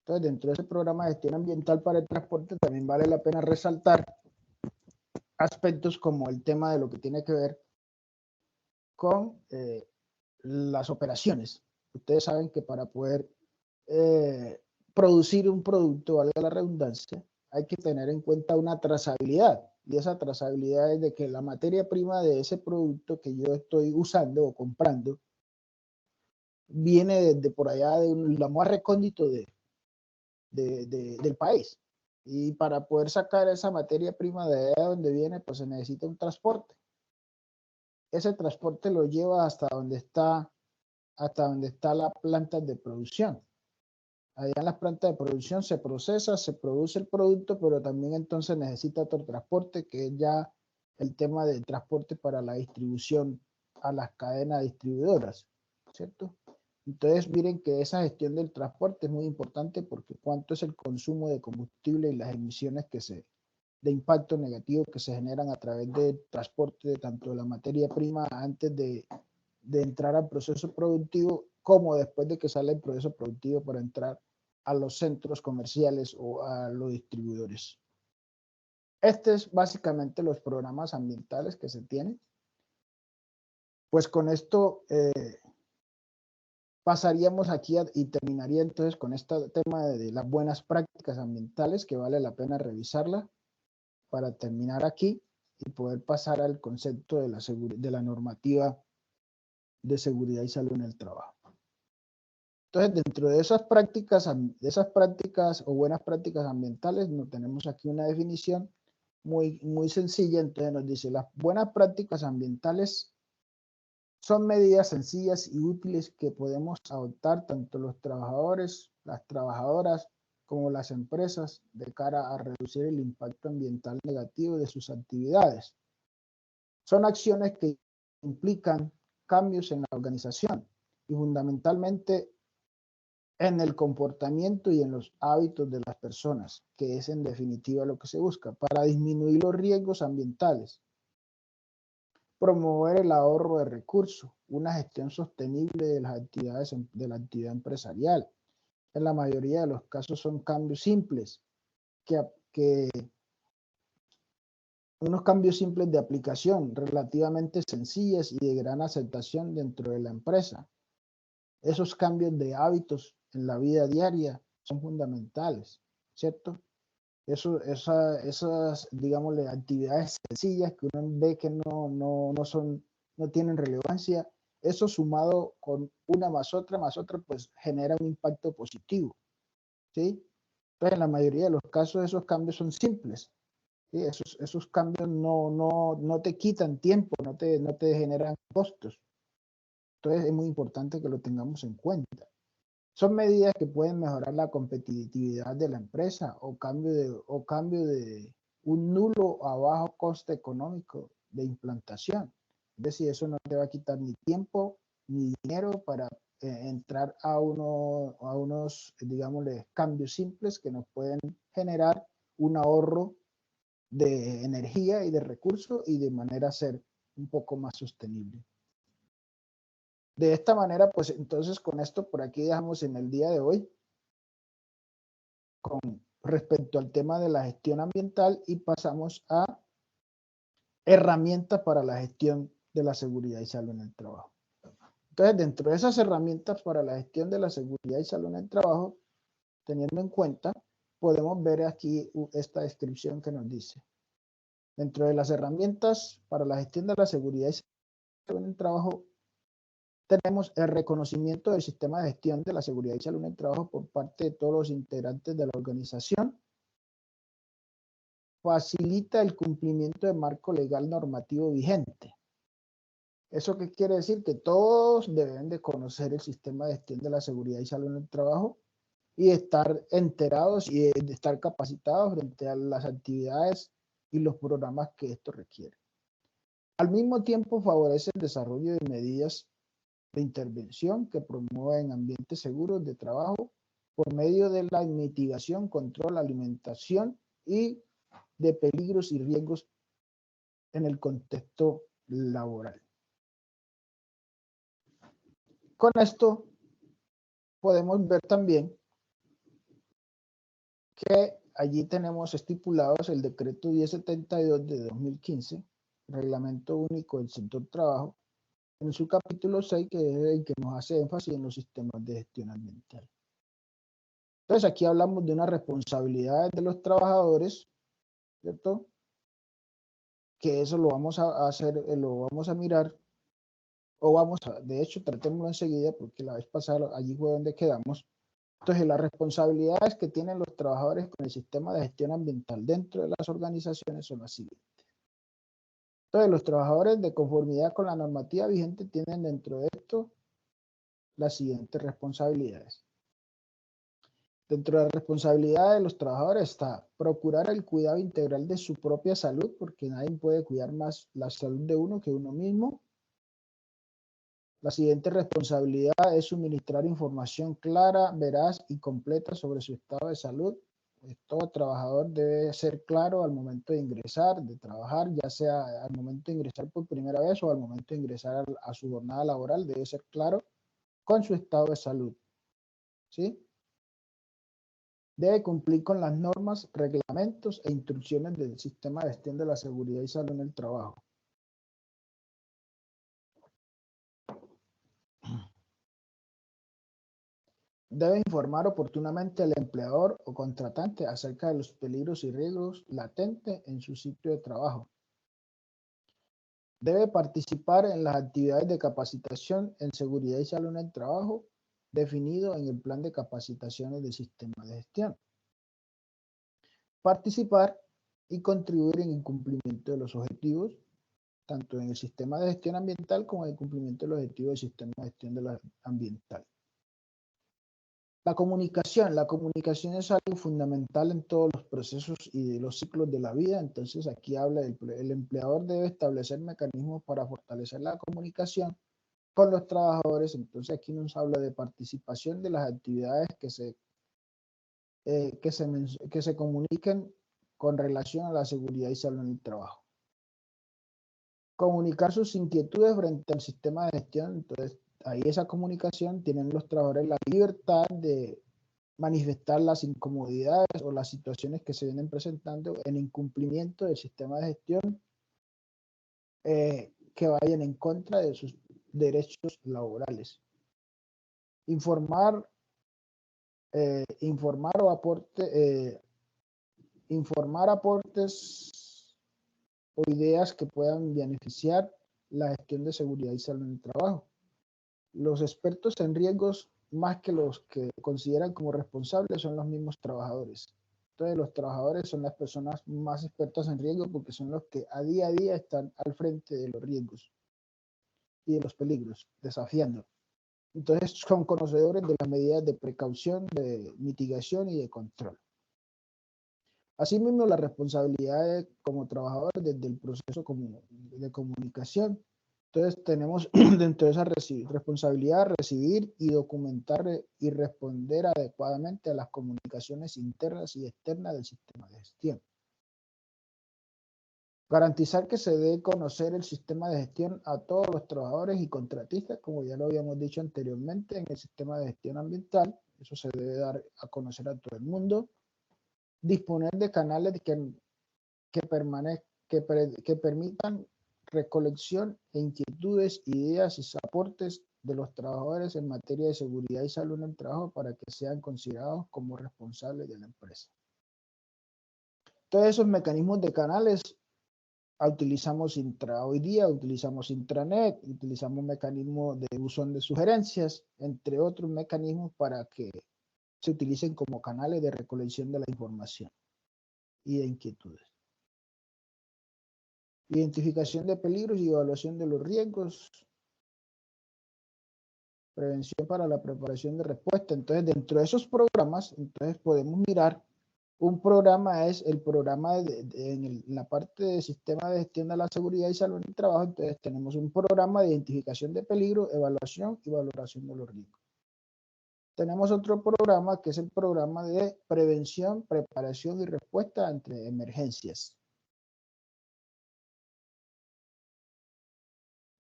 Entonces, dentro de ese programa de gestión ambiental para el transporte, también vale la pena resaltar aspectos como el tema de lo que tiene que ver con las operaciones. Ustedes saben que para poder producir un producto, valga la redundancia, hay que tener en cuenta una trazabilidad. Y esa trazabilidad es de que la materia prima de ese producto que yo estoy usando o comprando viene desde por allá de lo más recóndito del país. Y para poder sacar esa materia prima de allá donde viene, pues se necesita un transporte. Ese transporte lo lleva hasta donde está la planta de producción. Allá en las plantas de producción se procesa, se produce el producto, pero también entonces necesita otro transporte, que es ya el tema del transporte para la distribución a las cadenas distribuidoras, ¿cierto? Entonces miren que esa gestión del transporte es muy importante porque cuánto es el consumo de combustible y las emisiones de impacto negativo que se generan a través del transporte de tanto de la materia prima antes de entrar al proceso productivo como después de que sale el proceso productivo para entrar a los centros comerciales o a los distribuidores. Este es básicamente los programas ambientales que se tienen. Pues con esto pasaríamos aquí y terminaría entonces con este tema de las buenas prácticas ambientales que vale la pena revisarla para terminar aquí y poder pasar al concepto de la normativa de seguridad y salud en el trabajo. Entonces, dentro de esas prácticas o buenas prácticas ambientales, no tenemos aquí una definición muy sencilla. Entonces nos dice, las buenas prácticas ambientales son medidas sencillas y útiles que podemos adoptar tanto los trabajadores, las trabajadoras, como las empresas de cara a reducir el impacto ambiental negativo de sus actividades. Son acciones que implican cambios en la organización y fundamentalmente en el comportamiento y en los hábitos de las personas, que es en definitiva lo que se busca, para disminuir los riesgos ambientales, promover el ahorro de recursos, una gestión sostenible de las actividades de la actividad empresarial. En la mayoría de los casos son cambios simples, unos cambios simples de aplicación, relativamente sencillas y de gran aceptación dentro de la empresa. Esos cambios de hábitos en la vida diaria son fundamentales, ¿cierto? Esas, digámosle, actividades sencillas que uno ve que no tienen relevancia, eso sumado con una más otra, pues genera un impacto positivo, ¿sí? Entonces, en la mayoría de los casos, esos cambios son simples, ¿sí? Esos cambios no te quitan tiempo, no te generan costos. Entonces, es muy importante que lo tengamos en cuenta. Son medidas que pueden mejorar la competitividad de la empresa o cambio de un nulo a bajo coste económico de implantación. Es decir, eso no te va a quitar ni tiempo ni dinero para entrar a unos, digámosle, cambios simples que nos pueden generar un ahorro de energía y de recursos y de manera a ser un poco más sostenible. De esta manera, pues entonces con esto por aquí dejamos en el día de hoy con respecto al tema de la gestión ambiental y pasamos a herramientas para la gestión de la seguridad y salud en el trabajo. Entonces, dentro de esas herramientas para la gestión de la seguridad y salud en el trabajo, teniendo en cuenta, podemos ver aquí esta descripción que nos dice. Dentro de las herramientas para la gestión de la seguridad y salud en el trabajo, tenemos el reconocimiento del sistema de gestión de la seguridad y salud en el trabajo por parte de todos los integrantes de la organización. Facilita el cumplimiento del marco legal normativo vigente. ¿Eso qué quiere decir? Que todos deben de conocer el sistema de gestión de la seguridad y salud en el trabajo y estar enterados y de estar capacitados frente a las actividades y los programas que esto requiere. Al mismo tiempo favorece el desarrollo de medidas de intervención que promueven ambientes seguros de trabajo por medio de la mitigación, control, alimentación y de peligros y riesgos en el contexto laboral. Con esto podemos ver también que allí tenemos estipulados el decreto 1072 de 2015, Reglamento Único del Sector Trabajo, en su capítulo 6, que es el que nos hace énfasis en los sistemas de gestión ambiental. Entonces aquí hablamos de una responsabilidad de los trabajadores, ¿cierto? Que eso lo vamos a hacer, lo vamos a mirar, o vamos a, de hecho, tratémoslo enseguida, porque la vez pasada allí fue donde quedamos. Entonces, las responsabilidades que tienen los trabajadores con el sistema de gestión ambiental dentro de las organizaciones son las siguientes. Entonces, los trabajadores de conformidad con la normativa vigente tienen dentro de esto las siguientes responsabilidades. Dentro de la responsabilidad de los trabajadores está procurar el cuidado integral de su propia salud, porque nadie puede cuidar más la salud de uno que uno mismo. La siguiente responsabilidad es suministrar información clara, veraz y completa sobre su estado de salud. Todo trabajador debe ser claro al momento de ingresar, de trabajar, ya sea al momento de ingresar por primera vez o al momento de ingresar a su jornada laboral, debe ser claro con su estado de salud, ¿sí? Debe cumplir con las normas, reglamentos e instrucciones del sistema de gestión de la seguridad y salud en el trabajo. Debe informar oportunamente al empleador o contratante acerca de los peligros y riesgos latentes en su sitio de trabajo. Debe participar en las actividades de capacitación en seguridad y salud en el trabajo definido en el plan de capacitaciones del sistema de gestión. Participar y contribuir en el cumplimiento de los objetivos, tanto en el sistema de gestión ambiental como en el cumplimiento de los objetivos del sistema de gestión ambiental. La comunicación es algo fundamental en todos los procesos y los ciclos de la vida. Entonces aquí habla el empleador debe establecer mecanismos para fortalecer la comunicación con los trabajadores. Entonces aquí nos habla de participación de las actividades que se comuniquen con relación a la seguridad y salud en el trabajo. Comunicar sus inquietudes frente al sistema de gestión. Entonces ahí esa comunicación tienen los trabajadores la libertad de manifestar las incomodidades o las situaciones que se vienen presentando en incumplimiento del sistema de gestión que vayan en contra de sus derechos laborales. Informar aportes o ideas que puedan beneficiar la gestión de seguridad y salud en el trabajo. Los expertos en riesgos, más que los que consideran como responsables, son los mismos trabajadores. Entonces, los trabajadores son las personas más expertas en riesgo porque son los que a día están al frente de los riesgos y de los peligros, desafiando. Entonces, son conocedores de las medidas de precaución, de mitigación y de control. Asimismo, la responsabilidad como trabajadores desde el proceso de comunicación. Entonces tenemos dentro de esa responsabilidad recibir y documentar y responder adecuadamente a las comunicaciones internas y externas del sistema de gestión. Garantizar que se dé a conocer el sistema de gestión a todos los trabajadores y contratistas, como ya lo habíamos dicho anteriormente en el sistema de gestión ambiental. Eso se debe dar a conocer a todo el mundo. Disponer de canales que permitan recolección e inquietudes, ideas y aportes de los trabajadores en materia de seguridad y salud en el trabajo para que sean considerados como responsables de la empresa. Todos esos mecanismos de canales Utilizamos hoy día utilizamos intranet, utilizamos mecanismos de buzón de sugerencias, entre otros mecanismos para que se utilicen como canales de recolección de la información y de inquietudes. Identificación de peligros y evaluación de los riesgos. Prevención para la preparación de respuesta. Entonces, dentro de esos programas, entonces podemos mirar, un programa es el programa en la parte de sistema de gestión de la seguridad y salud en el trabajo. Entonces, tenemos un programa de identificación de peligro, evaluación y valoración de los riesgos. Tenemos otro programa que es el programa de prevención, preparación y respuesta ante emergencias.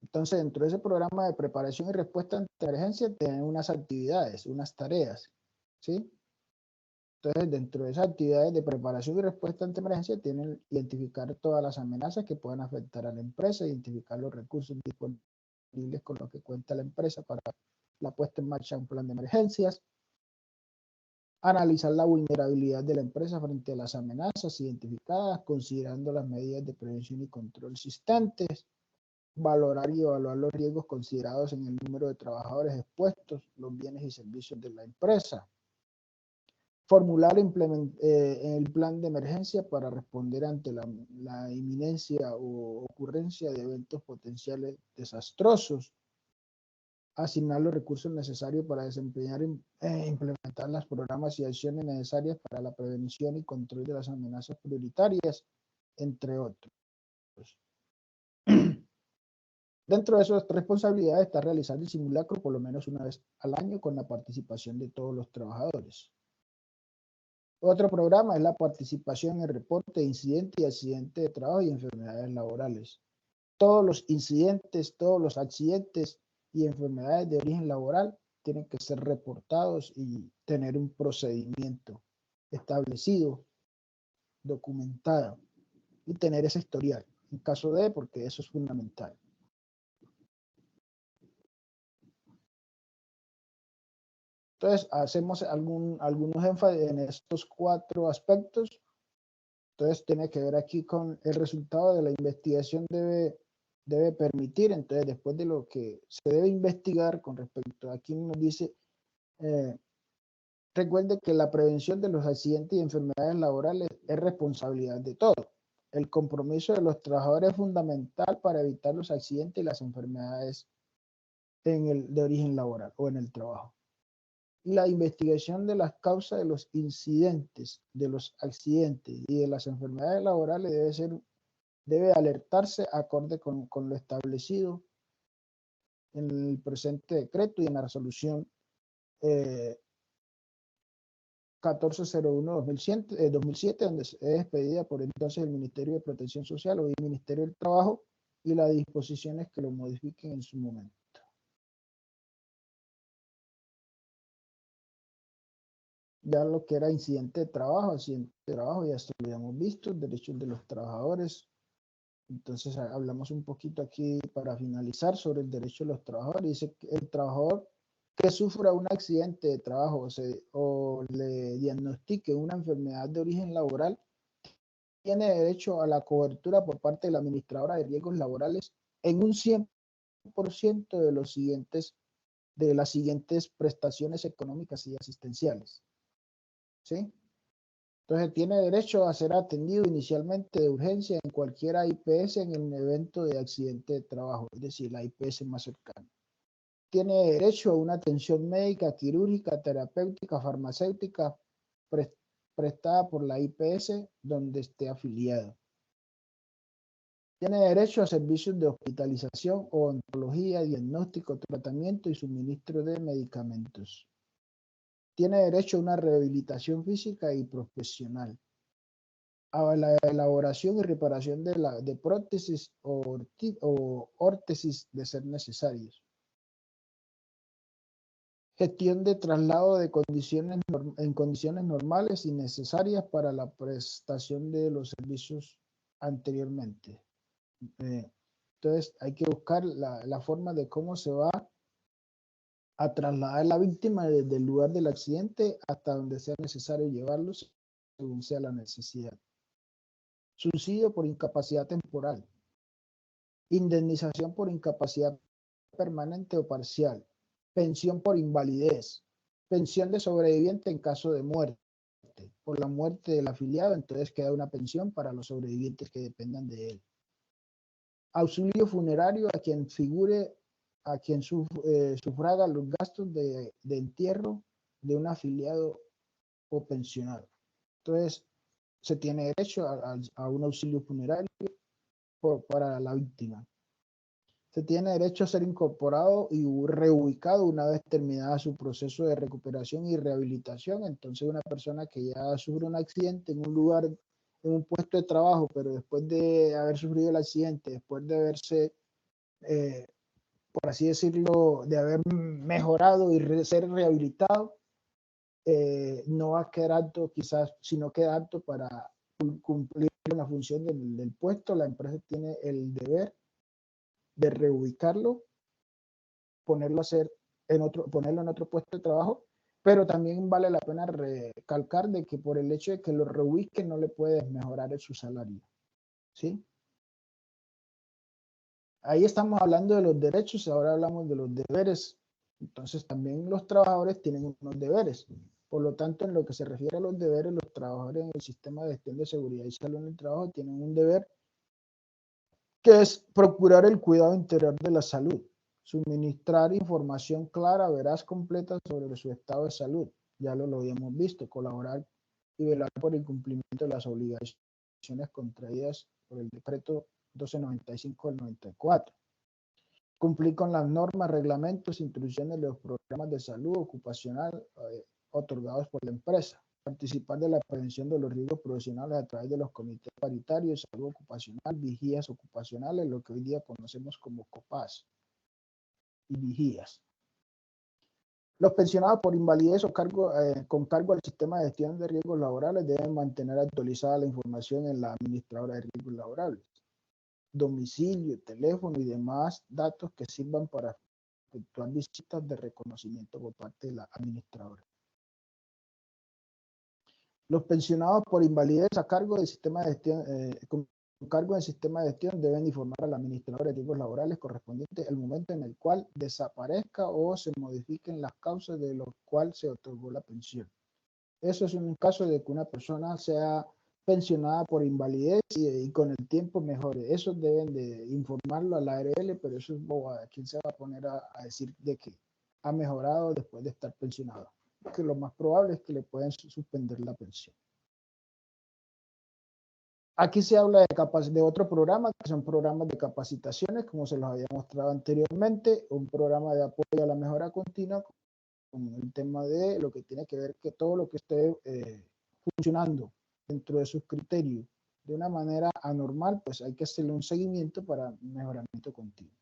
Entonces, dentro de ese programa de preparación y respuesta ante emergencias, tenemos unas actividades, unas tareas, ¿sí? Entonces, dentro de esas actividades de preparación y respuesta ante emergencia, tienen identificar todas las amenazas que puedan afectar a la empresa, identificar los recursos disponibles con los que cuenta la empresa para la puesta en marcha de un plan de emergencias, analizar la vulnerabilidad de la empresa frente a las amenazas identificadas, considerando las medidas de prevención y control existentes, valorar y evaluar los riesgos considerados en el número de trabajadores expuestos, los bienes y servicios de la empresa, formular el plan de emergencia para responder ante la inminencia o ocurrencia de eventos potenciales desastrosos, asignar los recursos necesarios para desempeñar e implementar los programas y acciones necesarias para la prevención y control de las amenazas prioritarias, entre otros. Dentro de esas responsabilidades está realizar el simulacro por lo menos una vez al año con la participación de todos los trabajadores. Otro programa es la participación en el reporte de incidentes y accidentes de trabajo y enfermedades laborales. Todos los incidentes, todos los accidentes y enfermedades de origen laboral tienen que ser reportados y tener un procedimiento establecido, documentado y tener ese historial en caso de, porque eso es fundamental. Entonces, hacemos algunos énfasis en estos 4 aspectos. Entonces, tiene que ver aquí con el resultado de la investigación debe permitir. Entonces, después de lo que se debe investigar con respecto a aquí nos dice, recuerde que la prevención de los accidentes y enfermedades laborales es responsabilidad de todos. El compromiso de los trabajadores es fundamental para evitar los accidentes y las enfermedades de origen laboral o en el trabajo. La investigación de las causas de los incidentes, de los accidentes y de las enfermedades laborales debe alertarse acorde con lo establecido en el presente decreto y en la resolución 1401-2007, donde es expedida por entonces el Ministerio de Protección Social o el Ministerio del Trabajo y las disposiciones que lo modifiquen en su momento. Ya lo que era incidente de trabajo, ya esto lo habíamos visto, derechos de los trabajadores. Entonces hablamos un poquito aquí para finalizar sobre el derecho de los trabajadores. Dice que el trabajador que sufra un accidente de trabajo o le diagnostique una enfermedad de origen laboral tiene derecho a la cobertura por parte de la administradora de riesgos laborales en un 100% de las siguientes prestaciones económicas y asistenciales. ¿Sí? Entonces tiene derecho a ser atendido inicialmente de urgencia en cualquier IPS en el evento de accidente de trabajo, es decir, la IPS más cercana. Tiene derecho a una atención médica, quirúrgica, terapéutica, farmacéutica prestada por la IPS donde esté afiliado. Tiene derecho a servicios de hospitalización, odontología, diagnóstico, tratamiento y suministro de medicamentos. Tiene derecho a una rehabilitación física y profesional, a la elaboración y reparación de prótesis o órtesis de ser necesarios. Gestión de traslado en condiciones normales y necesarias para la prestación de los servicios anteriormente. Entonces hay que buscar la forma de cómo se va a trasladar a la víctima desde el lugar del accidente hasta donde sea necesario llevarlos según sea la necesidad. Subsidio por incapacidad temporal. indemnización por incapacidad permanente o parcial, pensión por invalidez, pensión de sobreviviente en caso de muerte. Por la muerte del afiliado, entonces queda una pensión para los sobrevivientes que dependan de él. Auxilio funerario a quien figure, a quien sufraga los gastos de entierro de un afiliado o pensionado. Entonces, se tiene derecho a un auxilio funerario para la víctima. Se tiene derecho a ser incorporado y reubicado una vez terminada su proceso de recuperación y rehabilitación. Entonces, una persona que ya sufre un accidente en un lugar, en un puesto de trabajo, pero después de haber sufrido el accidente, después de haberse, por así decirlo, de haber mejorado y ser rehabilitado, no va a quedar apto quizás, sino queda apto para cumplir la función del puesto. La empresa tiene el deber de reubicarlo, ponerlo en otro puesto de trabajo, pero también vale la pena recalcar de que por el hecho de que lo reubique no le puedes mejorar su salario, ¿sí? Ahí estamos hablando de los derechos, ahora hablamos de los deberes. Entonces también los trabajadores tienen unos deberes. Por lo tanto, en lo que se refiere a los deberes, los trabajadores en el sistema de gestión de seguridad y salud en el trabajo tienen un deber que es procurar el cuidado integral de la salud, suministrar información clara, veraz, completa sobre su estado de salud, ya lo habíamos visto, colaborar y velar por el cumplimiento de las obligaciones contraídas por el decreto 1295 del 94, cumplir con las normas, reglamentos, instrucciones de los programas de salud ocupacional otorgados por la empresa, participar de la prevención de los riesgos profesionales a través de los comités paritarios de salud ocupacional, vigías ocupacionales, lo que hoy día conocemos como COPAS y vigías. Los pensionados por invalidez o con cargo al sistema de gestión de riesgos laborales deben mantener actualizada la información en la administradora de riesgos laborales, domicilio, teléfono y demás datos que sirvan para efectuar visitas de reconocimiento por parte de la administradora. Los pensionados por invalidez a cargo del sistema de gestión, con cargo del sistema de gestión deben informar al administrador de riesgos laborales correspondiente el momento en el cual desaparezca o se modifiquen las causas de lo cual se otorgó la pensión. Eso es un caso de que una persona sea pensionada por invalidez y con el tiempo mejore. Eso deben de informarlo a la ARL, pero eso es bobada. ¿Quién se va a poner a decir de que ha mejorado después de estar pensionado? Que lo más probable es que le pueden suspender la pensión. Aquí se habla de otro programa, que son programas de capacitaciones, como se los había mostrado anteriormente, un programa de apoyo a la mejora continua, con el tema de lo que tiene que ver que todo lo que esté funcionando dentro de sus criterios de una manera anormal, pues hay que hacerle un seguimiento para mejoramiento continuo.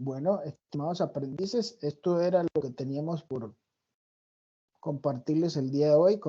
Bueno, estimados aprendices, esto era lo que teníamos por compartirles el día de hoy.